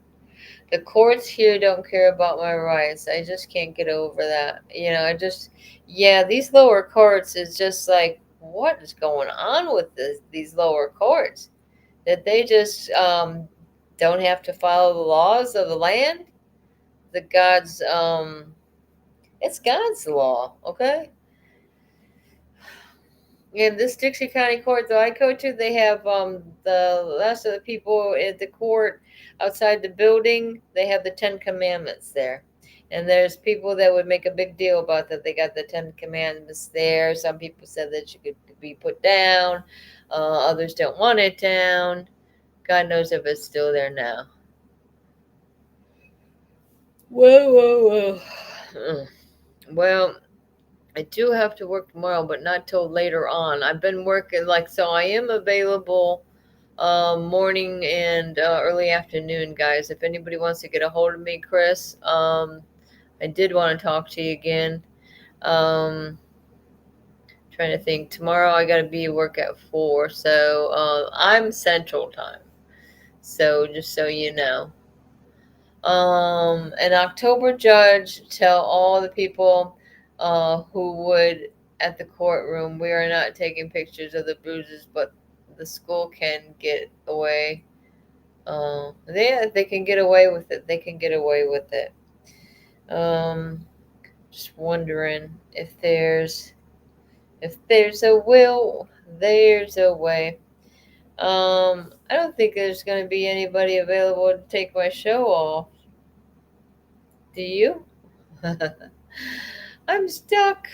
The courts here don't care about my rights. I just can't get over that. These lower courts is just like, what is going on with these lower courts? That they just don't have to follow the laws of the land? It's God's law, okay? In this Dixie County court that I go to, they have the last of the people at the court outside the building. They have the 10 Commandments there. And there's people that would make a big deal about that. They got the 10 Commandments there. Some people said that you could be put down. Others don't want it down. God knows if it's still there now. Whoa. Well, I do have to work tomorrow, but not till later on. I've been working so I am available morning and early afternoon, guys. If anybody wants to get a hold of me, Chris, I did want to talk to you again. Trying to think. Tomorrow I got to be at work at 4, so I'm Central Time. So just so you know. An October judge tell all the people who would at the courtroom, we are not taking pictures of the bruises, but the school can get away. They can get away with it. They can get away with it. Just wondering if there's a will, there's a way. I don't think there's going to be anybody available to take my show off. Do you? I'm stuck.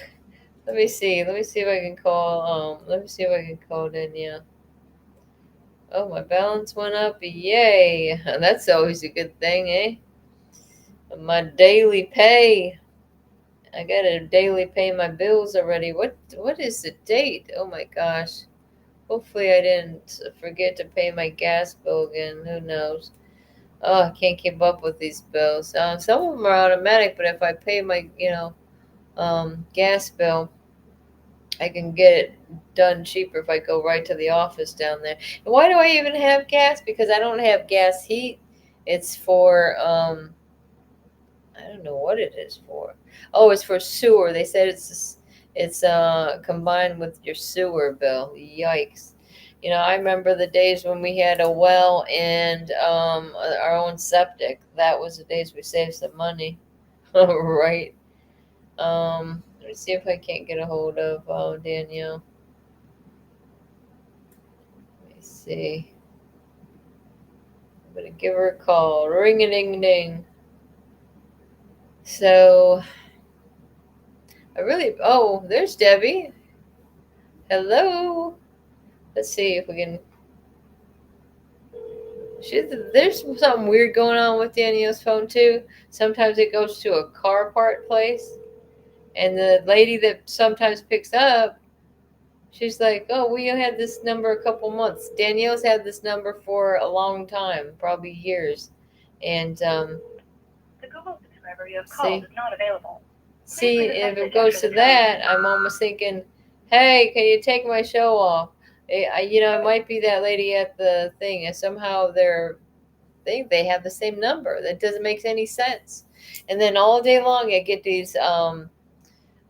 Let me see if I can call. Let me see if I can call Danielle. Oh, my balance went up. Yay! That's always a good thing, eh? My daily pay. I gotta daily pay my bills already. What is the date? Oh my gosh. Hopefully I didn't forget to pay my gas bill again. Who knows? Oh, I can't keep up with these bills. Some of them are automatic, but if I pay my, gas bill, I can get it done cheaper if I go right to the office down there. And why do I even have gas? Because I don't have gas heat. It's for, I don't know what it is for. Oh, it's for sewer. They said it's combined with your sewer bill. Yikes. You know, I remember the days when we had a well and our own septic. That was the days we saved some money. Right. Let me see if I can't get a hold of Danielle. Let me see. I'm gonna give her a call. Ring a ding ding. So there's Debbie. Hello. Let's see if we can. There's something weird going on with Danielle's phone too. Sometimes it goes to a car part place, and the lady that sometimes picks up, she's like, "Oh, we had this number a couple months." Danielle's had this number for a long time, probably years, and The Google subscriber you have called is not available. see, if it goes to that, I'm almost thinking, "Hey, can you take my show off?" It might be that lady at the thing, and somehow they have the same number. That doesn't make any sense. And then all day long, I get these spam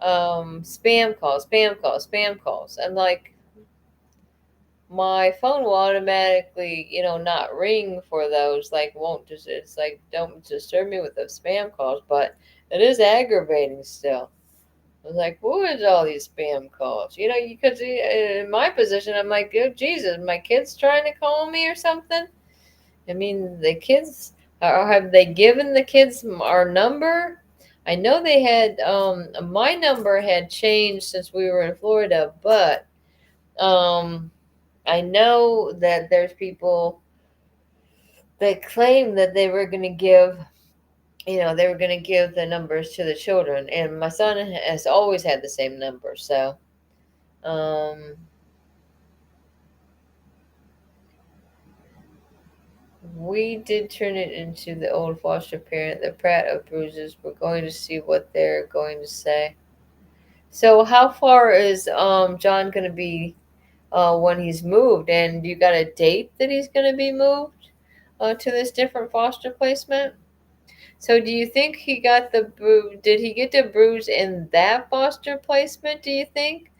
calls, spam calls, spam calls. I'm like, my phone will automatically, not ring for those. Like, won't just, it's like, don't disturb me with those spam calls. But it is aggravating still. I was like, what is all these spam calls? Because in my position, I'm like, oh, Jesus, my kid's trying to call me or something. I mean, the kids, have they given the kids our number? I know they had, my number had changed since we were in Florida, but I know that there's people that claim that they were going to give, the numbers to the children. And my son has always had the same number. So, we did turn it into the old foster parent, the Pratt of Bruises. We're going to see what they're going to say. So, how far is John going to be when he's moved? And you got a date that he's going to be moved to this different foster placement? So, do you think he got the bruise? Did he get the bruise in that foster placement? Do you think?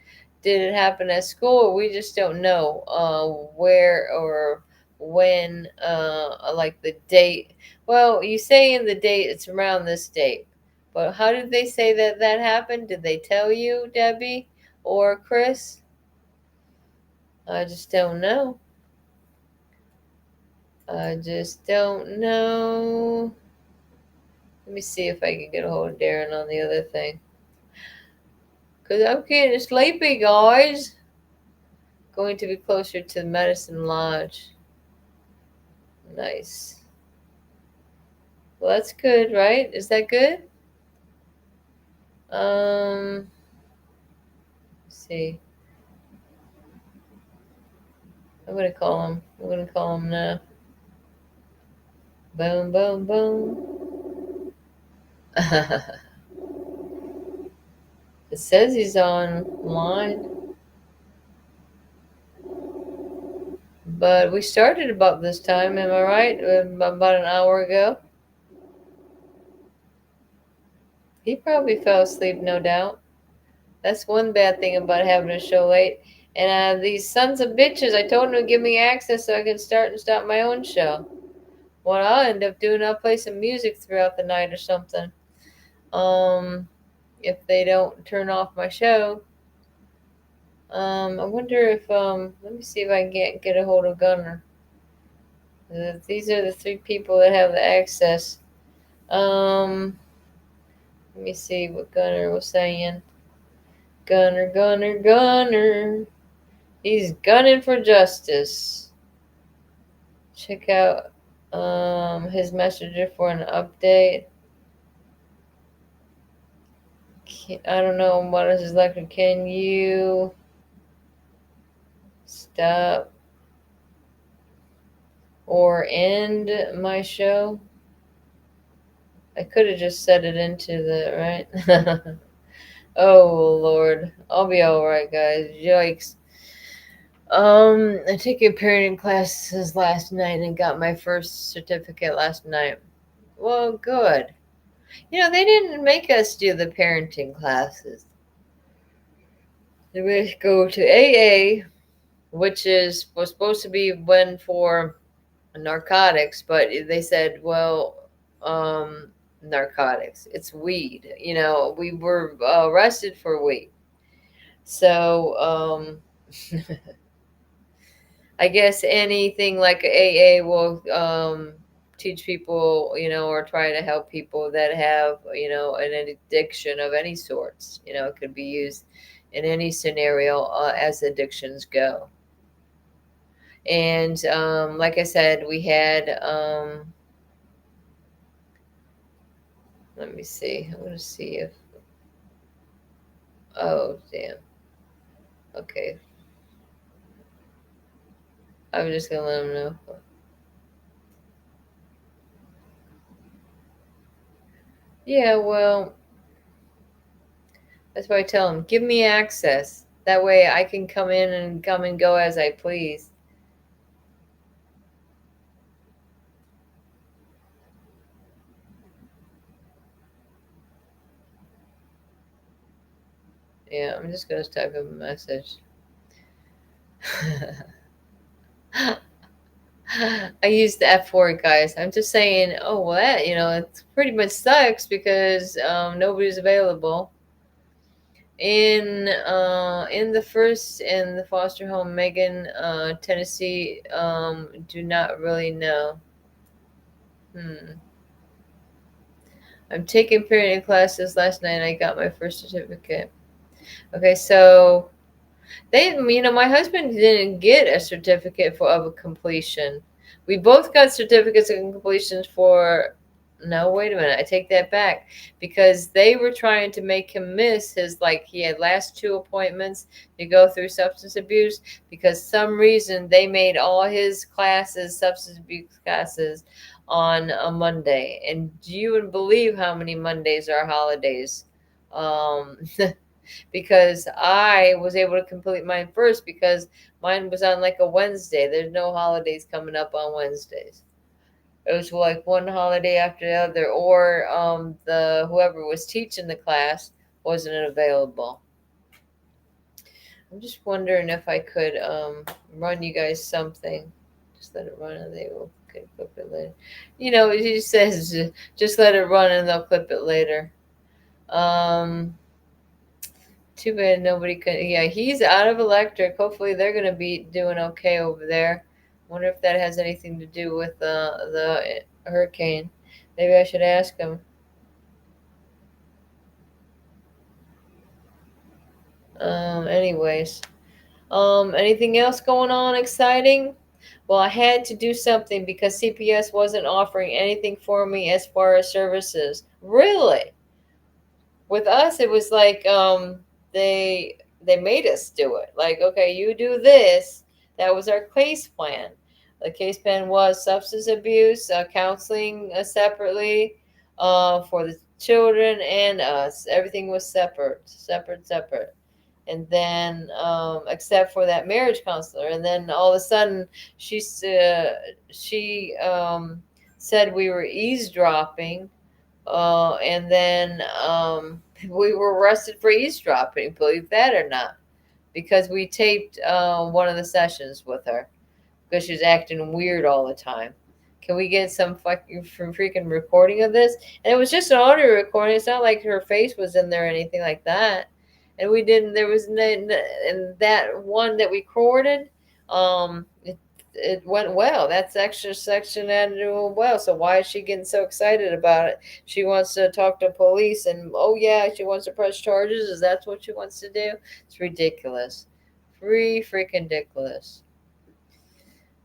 Did it happen at school? We just don't know where or when, like the date. Well, you say in the date it's around this date, but how did they say that happened? Did they tell you, Debbie or Chris? I just don't know. I just don't know. Let me see if I can get a hold of Darren on the other thing. Because I'm getting sleepy, guys. Going to be closer to the Medicine Lodge. Nice. Well, that's good, right? Is that good? Let's see. I'm gonna call him. I'm gonna call him now. Boom, boom, boom. It says he's online. But we started about this time, am I right? About an hour ago. He probably fell asleep, no doubt. That's one bad thing about having a show late. And these sons of bitches, I told them to give me access so I can start and stop my own show. What I'll end up doing, I'll play some music throughout the night or something. If they don't turn off my show. I wonder if, let me see if I can get a hold of Gunner. These are the three people that have the access. Let me see what Gunner was saying. Gunner, Gunner, Gunner. He's gunning for justice. Check out his messenger for an update. I don't know what is his like. Can you stop or end my show? I could have just set it into the right. Oh Lord, I'll be all right, guys. Yikes. I took parenting classes last night and got my first certificate last night. Well, good. They didn't make us do the parenting classes. We go to AA, which was supposed to be one for narcotics, but they said, well, narcotics, it's weed. We were arrested for weed. So, I guess anything like AA will teach people, or try to help people that have, an addiction of any sorts. It could be used in any scenario as addictions go. And like I said, we had, let me see. I want to see if, oh, damn. Okay. I'm just going to let them know. Yeah, well, that's why I tell them, give me access. That way I can come in and come and go as I please. Yeah, I'm just going to type a message. I use the F word, guys. I'm just saying, oh, well, that, it pretty much sucks because nobody's available. In the foster home, Megan, Tennessee, do not really know. I'm taking parenting classes last night. I got my first certificate. Okay, so my husband didn't get a certificate of a completion. We both got certificates of completion for. No, wait a minute. I take that back, because they were trying to make him miss his, he had last 2 appointments to go through substance abuse, because some reason they made all his classes, substance abuse classes, on a Monday. And do you even believe how many Mondays are holidays? Because I was able to complete mine first, because mine was on a Wednesday. There's no holidays coming up on Wednesdays. It was one holiday after the other, or the whoever was teaching the class wasn't available. I'm just wondering if I could run you guys something. Just let it run and they will clip it later. He says just let it run and they'll clip it later. Too bad nobody could. Yeah, he's out of electric. Hopefully they're going to be doing okay over there. Wonder if that has anything to do with the hurricane. Maybe I should ask him. Anyways. Anything else going on exciting? Well, I had to do something because CPS wasn't offering anything for me as far as services. Really? With us, it was they made us do it. Okay, you do this. That was our case plan. The case plan was substance abuse, counseling separately, for the children and us. Everything was separate. And then, except for that marriage counselor. And then all of a sudden, she said we were eavesdropping. And then we were arrested for eavesdropping, believe that or not, because we taped one of the sessions with her because she was acting weird all the time. Can we get some freaking recording of this? And it was just an audio recording. It's not like her face was in there or anything like that. And we didn't. There was and that one that we recorded. It went well. That extra section ended well. So why is she getting so excited about it? She wants to talk to police, and oh yeah, she wants to press charges. Is that what she wants to do? It's ridiculous. Freaking ridiculous.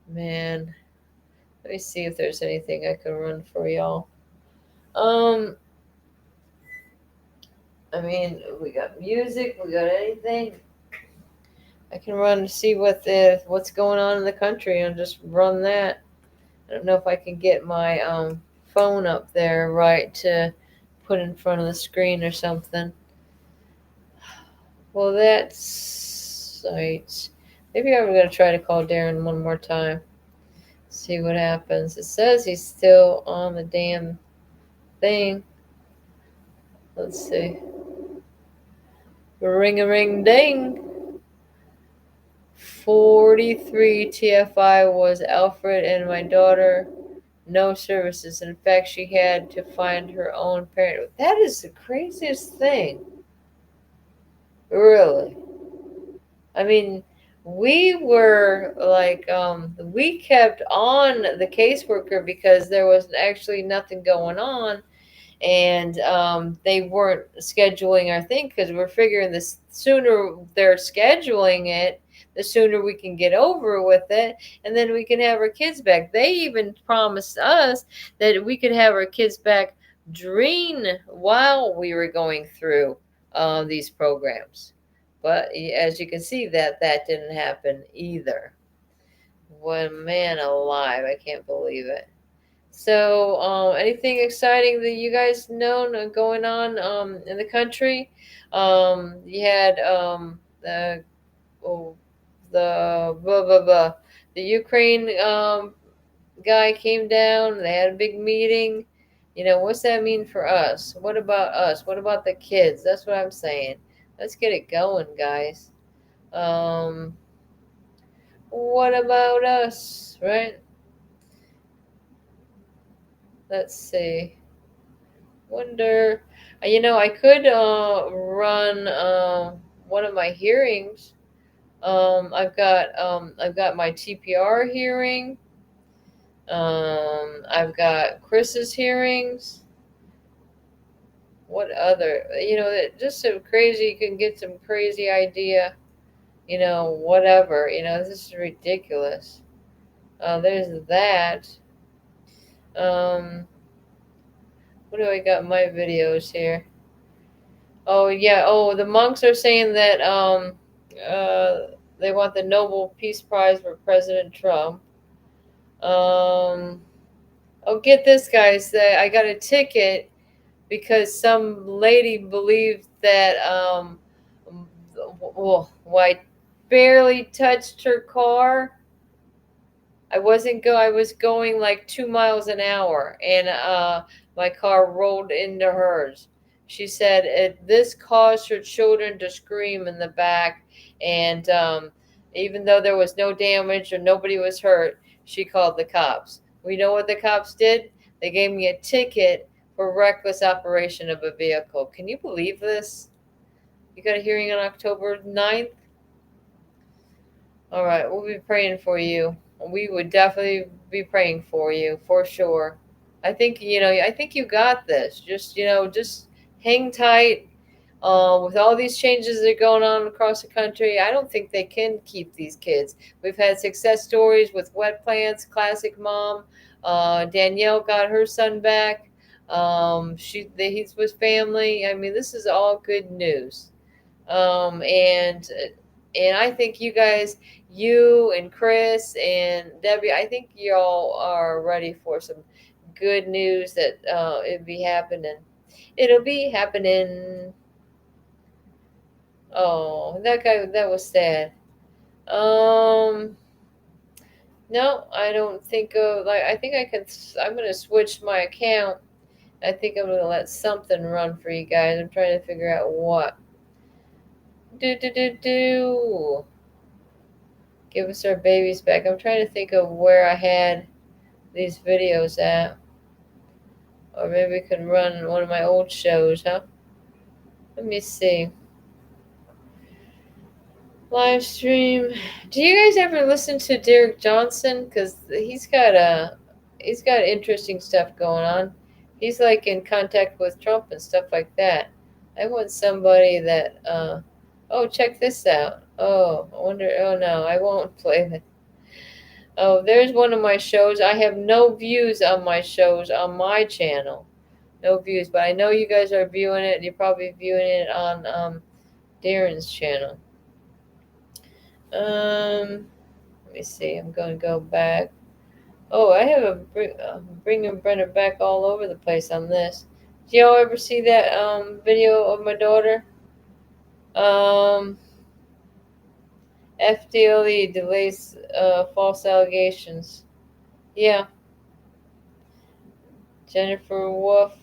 Man, let me see if there's anything I can run for y'all. I mean, we got music. We got anything. I can run to see what's going on in the country and just run that. I don't know if I can get my phone up there right to put in front of the screen or something. Well, that's right. Maybe I'm going to try to call Darren one more time. See what happens. It says he's still on the damn thing. Let's see. Ring-a-ring-ding. 43 TFI was Alfred and my daughter. No services. In fact, she had to find her own parent. That is the craziest thing. Really. I mean, we were like, we kept on the caseworker because there was actually nothing going on, and they weren't scheduling our thing because we're figuring the sooner they're scheduling it, the sooner we can get over with it, and then we can have our kids back. They even promised us that we could have our kids back during while we were going through these programs. But as you can see, that didn't happen either. One man alive, I can't believe it. So, anything exciting that you guys know going on in the country? You had oh, the blah blah blah. The Ukraine guy came down. They had a big meeting. You know, what's that mean for us? What about us? What about the kids? That's what I'm saying. Let's get it going, guys. What about us, right? Let's see. Wonder, I could run one of my hearings. I've got my TPR hearing. I've got Chris's hearings. What other? Just some crazy. You can get some crazy idea. Whatever. This is ridiculous. There's that. What do I got in my videos here? Oh yeah. Oh, the monks are saying that they want the Nobel Peace Prize for President Trump. Oh, get this, guys. I got a ticket because some lady believed that well, I barely touched her car. I was going like 2 miles an hour, and my car rolled into hers. She said this caused her children to scream in the back, and even though there was no damage or nobody was hurt, she called the cops. We know what the cops did? They gave me a ticket for reckless operation of a vehicle. Can you believe this? You got a hearing on October 9th? All right, we'll be praying for you. We would definitely be praying for you for sure. I think you got this. Just hang tight. With all these changes that are going on across the country, I don't think they can keep these kids. We've had success stories with Wet Plants, Classic Mom. Danielle got her son back. He's with family. I mean, this is all good news. And I think you guys, you and Chris and Debbie, I think y'all are ready for some good news that it'll be happening. It'll be happening. Oh, that was sad. No, I don't think I think I'm gonna switch my account. I think I'm gonna let something run for you guys. I'm trying to figure out what. Do. Give us our babies back. I'm trying to think of where I had these videos at. Or maybe we could run one of my old shows, huh? Let me see. Live stream. Do you guys ever listen to Derek Johnson? Because he's got interesting stuff going on. He's like in contact with Trump and stuff like that. I want somebody that oh, check this out. Oh, I wonder. Oh no, I won't play that. Oh, there's one of my shows. I have no views on my shows on my channel. No views, but I know you guys are viewing it. You're probably viewing it on Darren's channel. Let me see. I'm going to go back. Oh, I have bringing Brenda back all over the place on this. Do y'all ever see that video of my daughter? FDLE delays false allegations. Yeah. Jennifer Wolf.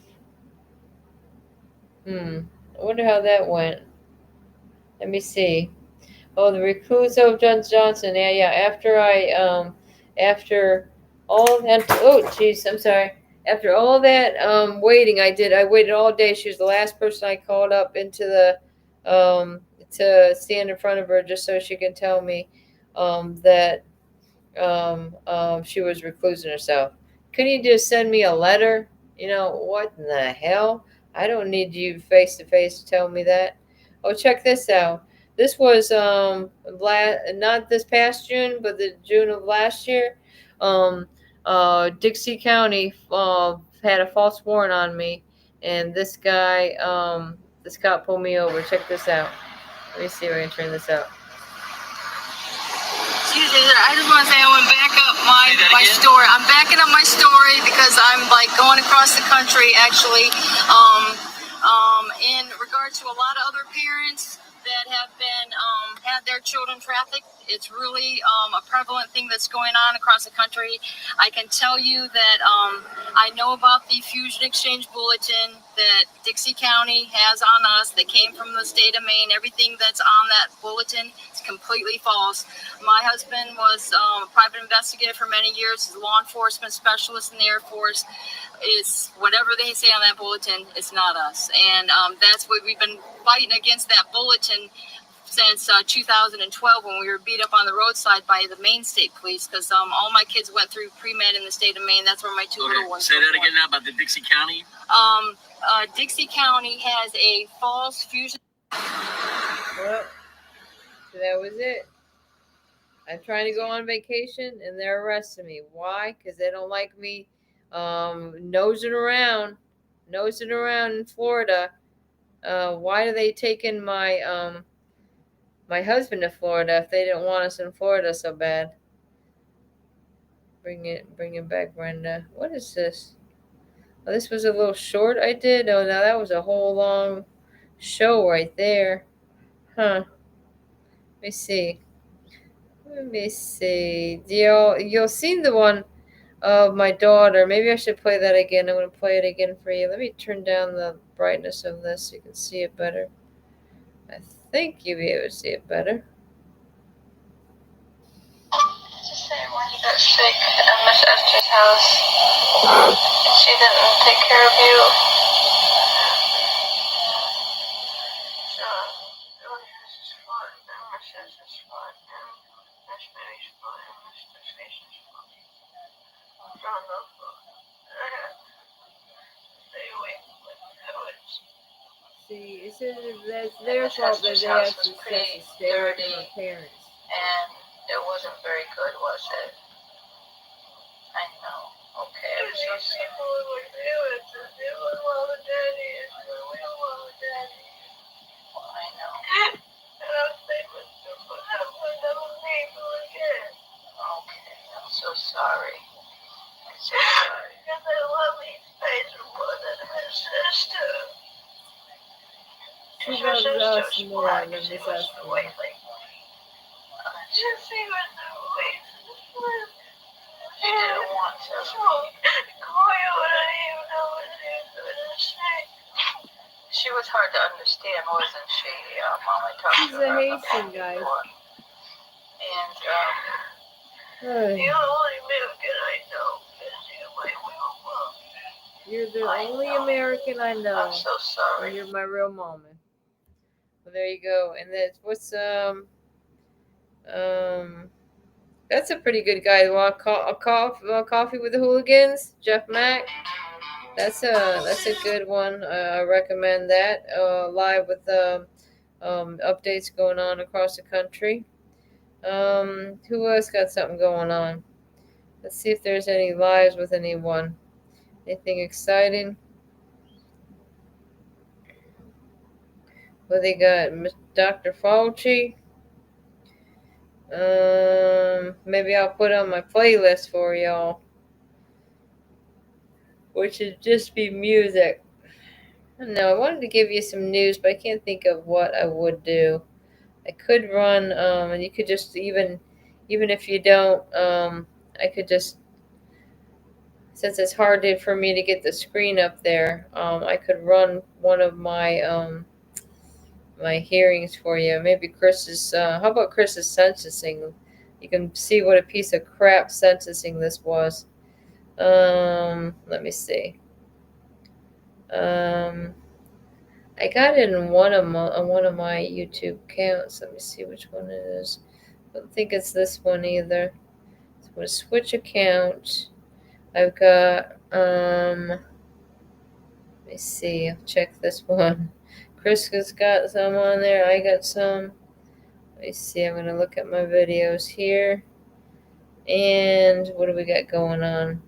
I wonder how that went. Let me see. Oh, the recluso Johnson. Yeah. After all that. Oh, jeez, I'm sorry. After all that waiting, I waited all day. She was the last person I called up into the to stand in front of her just so she can tell me that she was reclusing herself. Couldn't you just send me a letter? What in the hell? I don't need you face to face to tell me that. Oh, check this out. This was not this past June, but the June of last year. Um, Dixie County had a false warrant on me, and this cop pulled me over. Check this out. Let me see if I can turn this out. Excuse me, I just want to say I want to back up my story. I'm backing up my story because I'm like going across the country actually, in regard to a lot of other parents that have been had their children trafficked. It's really a prevalent thing that's going on across the country. I can tell you that I know about the Fusion Exchange Bulletin that Dixie County has on us that came from the state of Maine. Everything that's on that bulletin is completely false. My husband was a private investigator for many years. He's a law enforcement specialist in the Air Force. Is whatever they say on that bulletin, it's not us. And that's what we've been fighting against that bulletin since 2012 when we were beat up on the roadside by the Maine State Police because all my kids went through pre-med in the state of Maine. That's where my two little ones Say were that born. again now about the Dixie County. Dixie County has a false fusion. Well, so that was it. I'm trying to go on vacation and they're arresting me. Why? Because they don't like me nosing around in Florida. Why are they taking my husband to Florida if they didn't want us in Florida so bad? Bring it back, Brenda. What is this? Oh, this was a little short I did. Oh, now that was a whole long show right there. Huh. Let me see. You'll seen the one of my daughter. Maybe I should play that again. I'm going to play it again for you. Let me turn down the brightness of this so you can see it better. I think you'll be able to see it better. Just saying when you got sick at Miss Esther's house and she didn't take care of you. So, this is fun. Emma says it's fun. Miss Mary's fun. Miss Stacy's fun. John knows fun. Stay away from the woods. See, it says that's their fault that they have to stay away from their parents. And it wasn't very good, was it? I know. Okay, I'm so sorry. People would do it. They would love daddy. We don't love daddy. Well, I know. And I was thinking, what happened to those people again? Okay, I'm so sorry. I'm so sorry. Because I love these face more than her sister. She loves us more than Miss Esther. Jesse was away. She didn't want to. Gloria wouldn't even know what she was going to say. She was hard to understand, wasn't she? Mom, I talked She's to her a about Haitian that guy. before. And, Hey, the only American I know is you, my real mom. you're the I only know. American I know. I'm so sorry. And you're my real mama. Well, there you go. And that's a pretty good guy. Want a coffee with the hooligans? Jeff Mack. That's a good one. I recommend that. Live with updates going on across the country. Who else got something going on? Let's see if there's any lives with anyone. Anything exciting? Well, they got Dr. Fauci. Maybe I'll put on my playlist for y'all, which would just be music. I don't know. I wanted to give you some news, but I can't think of what I would do. I could run, and you could just even if you don't, I could just, since it's hard for me to get the screen up there, I could run one of my my hearings for you. Maybe Chris's. How about Chris's sentencing? You can see what a piece of crap sentencing this was. Let me see. I got it in one of my YouTube accounts. Let me see which one it is. I don't think it's this one either. So I'm gonna switch account. I've got let me see. I'll check this one. Chris has got some on there. I got some. Let me see. I'm gonna look at my videos here. And what do we got going on?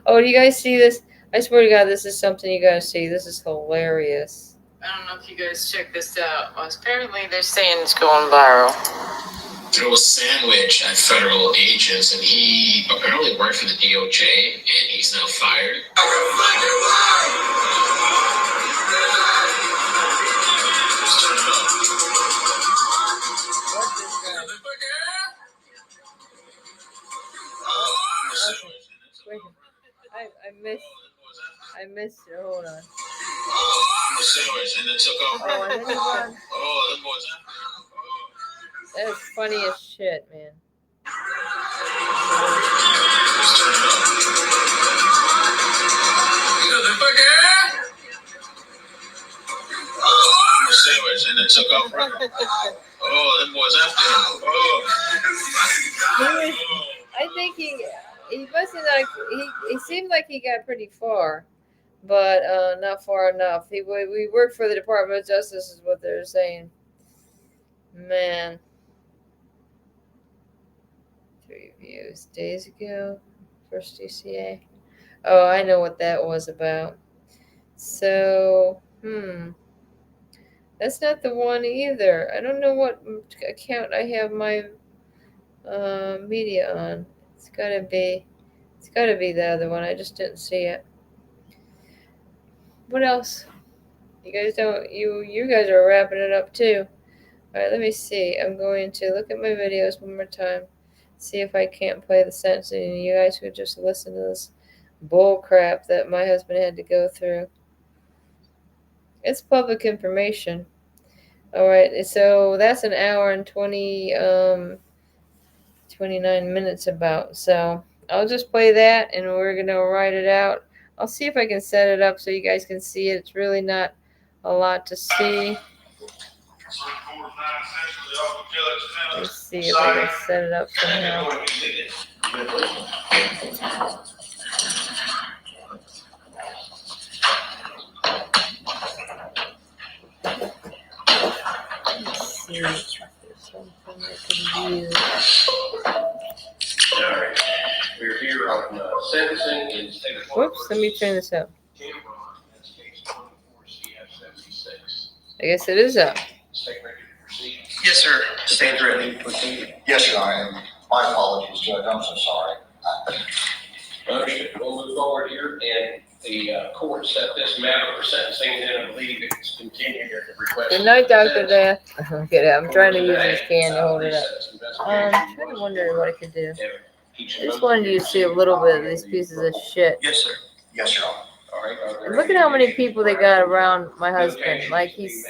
Oh, do you guys see this? I swear to God, this is something you gotta see. This is hilarious. I don't know if you guys check this out. Well, apparently they're saying it's going viral. Threw a sandwich at federal agents, and he apparently worked for the DOJ, and he's now fired. I missed it. Hold on. Sandwich, and then took off. Oh, and then he run. Oh, them boys. That is funny as shit, man. Sandwich, and then took off. Oh, them boys after him. Oh. I think he wasn't like he seemed like he got pretty far, but not far enough. We worked for the Department of Justice, is what they're saying. Man, 3 views days ago, first DCA. Oh, I know what that was about. So, that's not the one either. I don't know what account I have my media on. It's gotta be the other one. I just didn't see it. What else? You guys don't. You guys are wrapping it up too. All right, let me see. I'm going to look at my videos one more time. See if I can't play the sentencing, and you guys could just listen to this bull crap that my husband had to go through. It's public information. All right, so that's an hour and 29 minutes about. So I'll just play that, and we're gonna write it out. I'll see if I can set it up so you guys can see it. It's really not a lot to see. Let's see if I can set it up somehow. Let's see if there's something I can use. All right. We're here on sentencing in state of Whoops, let me turn this up. I guess it is up. Yes, sir. Stand ready to proceed. Yes, sir, I am. My apologies, Judge. I'm so sorry. Understood. We'll move forward here, and the court set this matter for sentencing, and I believe it's continued at the request. Good night, Dr. Death. I'm trying to use this can to hold it up. I'm trying to wonder what I could do. I just wanted you to see a little bit of these pieces of shit. Yes, sir. Yes, Your Honor. All right. And look at how many people they got around my husband. Like he's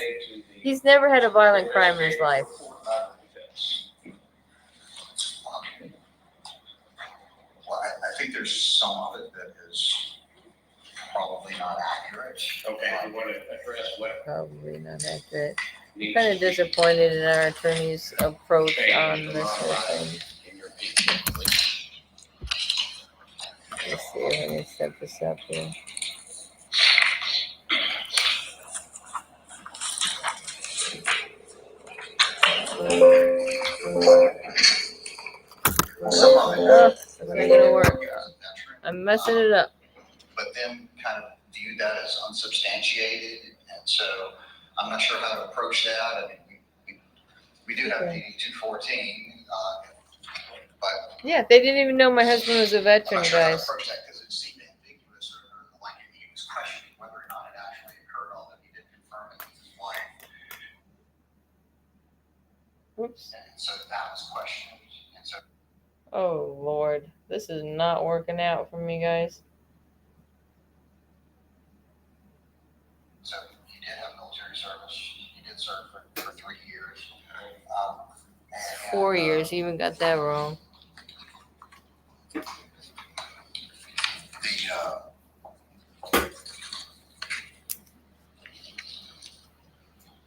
never had a violent crime in his life. Well, I think there's some of it that is probably not accurate. Okay, you want to address what? Probably not accurate. I'm kind of disappointed in our attorney's approach on this whole thing. Let's see if I can set this up here. Oh, it's not gonna work. I'm messing it up. But them kind of view that as unsubstantiated, and so I'm not sure how to approach that. I mean, we do have PD 214, but yeah, they didn't even know my husband was a veteran, I'm not sure how to guys. approach that because it seemed ambiguous, or like he was questioning whether or not it actually occurred, although he did confirm it with his wife. Whoops. And so that was questioned. And so Oh, Lord. This is not working out for me, guys. he did have military service. 4 years. He even got that wrong.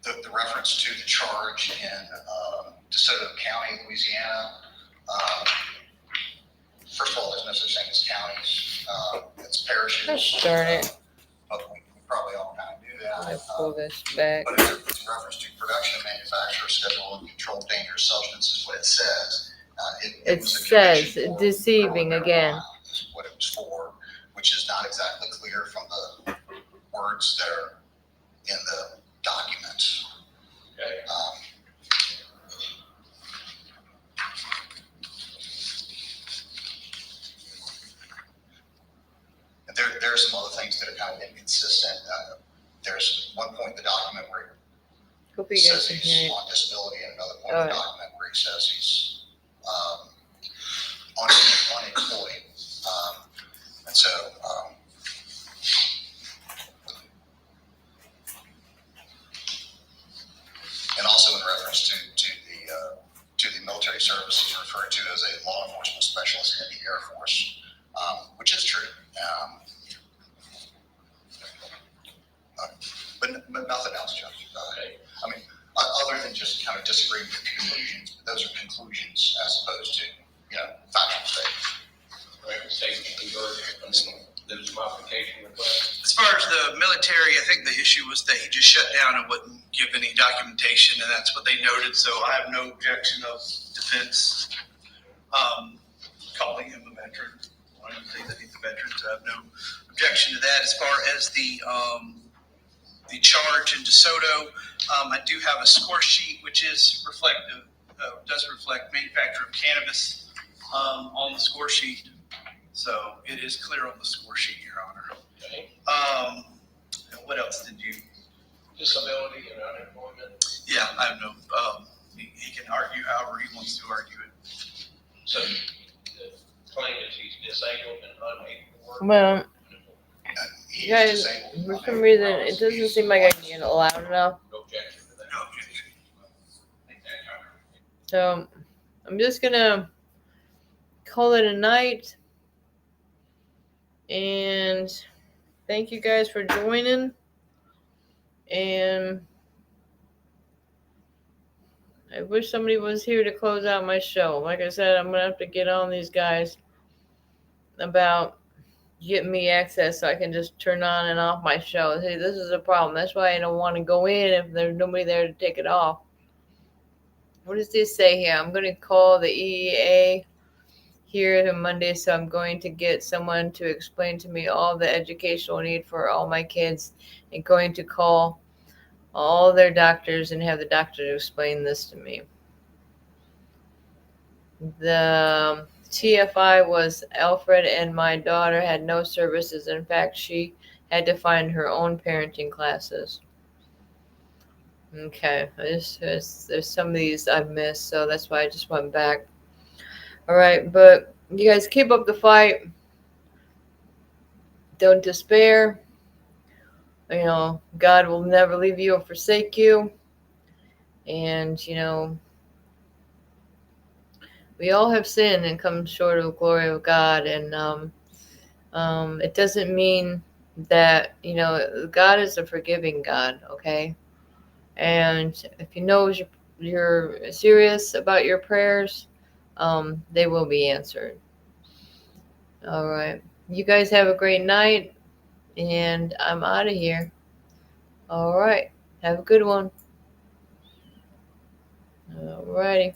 The reference to the charge in DeSoto County, Louisiana. First of all, there's no such thing as counties. It's parishes. Gosh darn it. But we probably all kind of knew that. I'll pull this back. But it's a reference to production, manufacture, schedule, and control of dangerous substances, what it says. It was a says condition for deceiving marijuana, again. is what it was for, which is not exactly clear from the words that are in the document. Okay. There are some other things that are kind of inconsistent. There's one point in the document where Hope it you guys says can he's hear it. on disability, and another point in the document where he says he's unemployed. And so and also in reference to the military service, he's referred to as a law enforcement specialist in the Air Force, which is true. But nothing else, Judge. I mean, other than just kind of disagreeing with conclusions, but those are conclusions as opposed to, factual statements. Right, statement converted, and then there's a modification request. As far as the military, I think the issue was that he just shut down and wouldn't give any documentation, and that's what they noted. So I have no objection of defense calling him a veteran. I don't think that he's a veteran, so I have no objection to that. As far as the charge in DeSoto, I do have a score sheet which is reflective, does reflect manufacture of cannabis on the score sheet. So it is clear on the score sheet, Your Honor. Okay. And what else did you? Disability and unemployment. Yeah, I have no. He can argue however he wants to argue it. So the claim is he's disabled and unable to work. Well, He you is guys, disabled. for some reason, it doesn't seem like I can get it loud enough. No objection to that. No objection. So I'm just gonna call it a night. And thank you guys for joining. And I wish somebody was here to close out my show. Like I said, I'm going to have to get on these guys about getting me access so I can just turn on and off my show. Hey, this is a problem. That's why I don't want to go in if there's nobody there to take it off. What does this say here? I'm going to call the EEA here on Monday, so I'm going to get someone to explain to me all the educational need for all my kids, and going to call all their doctors and have the doctor explain this to me. The TFI was Alfred and my daughter had no services. In fact, she had to find her own parenting classes. Okay, there's some of these I've missed, so that's why I just went back. All right, but you guys keep up the fight. Don't despair. God will never leave you or forsake you. And, we all have sinned and come short of the glory of God. And it doesn't mean that, God is a forgiving God, okay? And if you know you're serious about your prayers, they will be answered. All right. You guys have a great night, and I'm out of here. All right. Have a good one. All righty.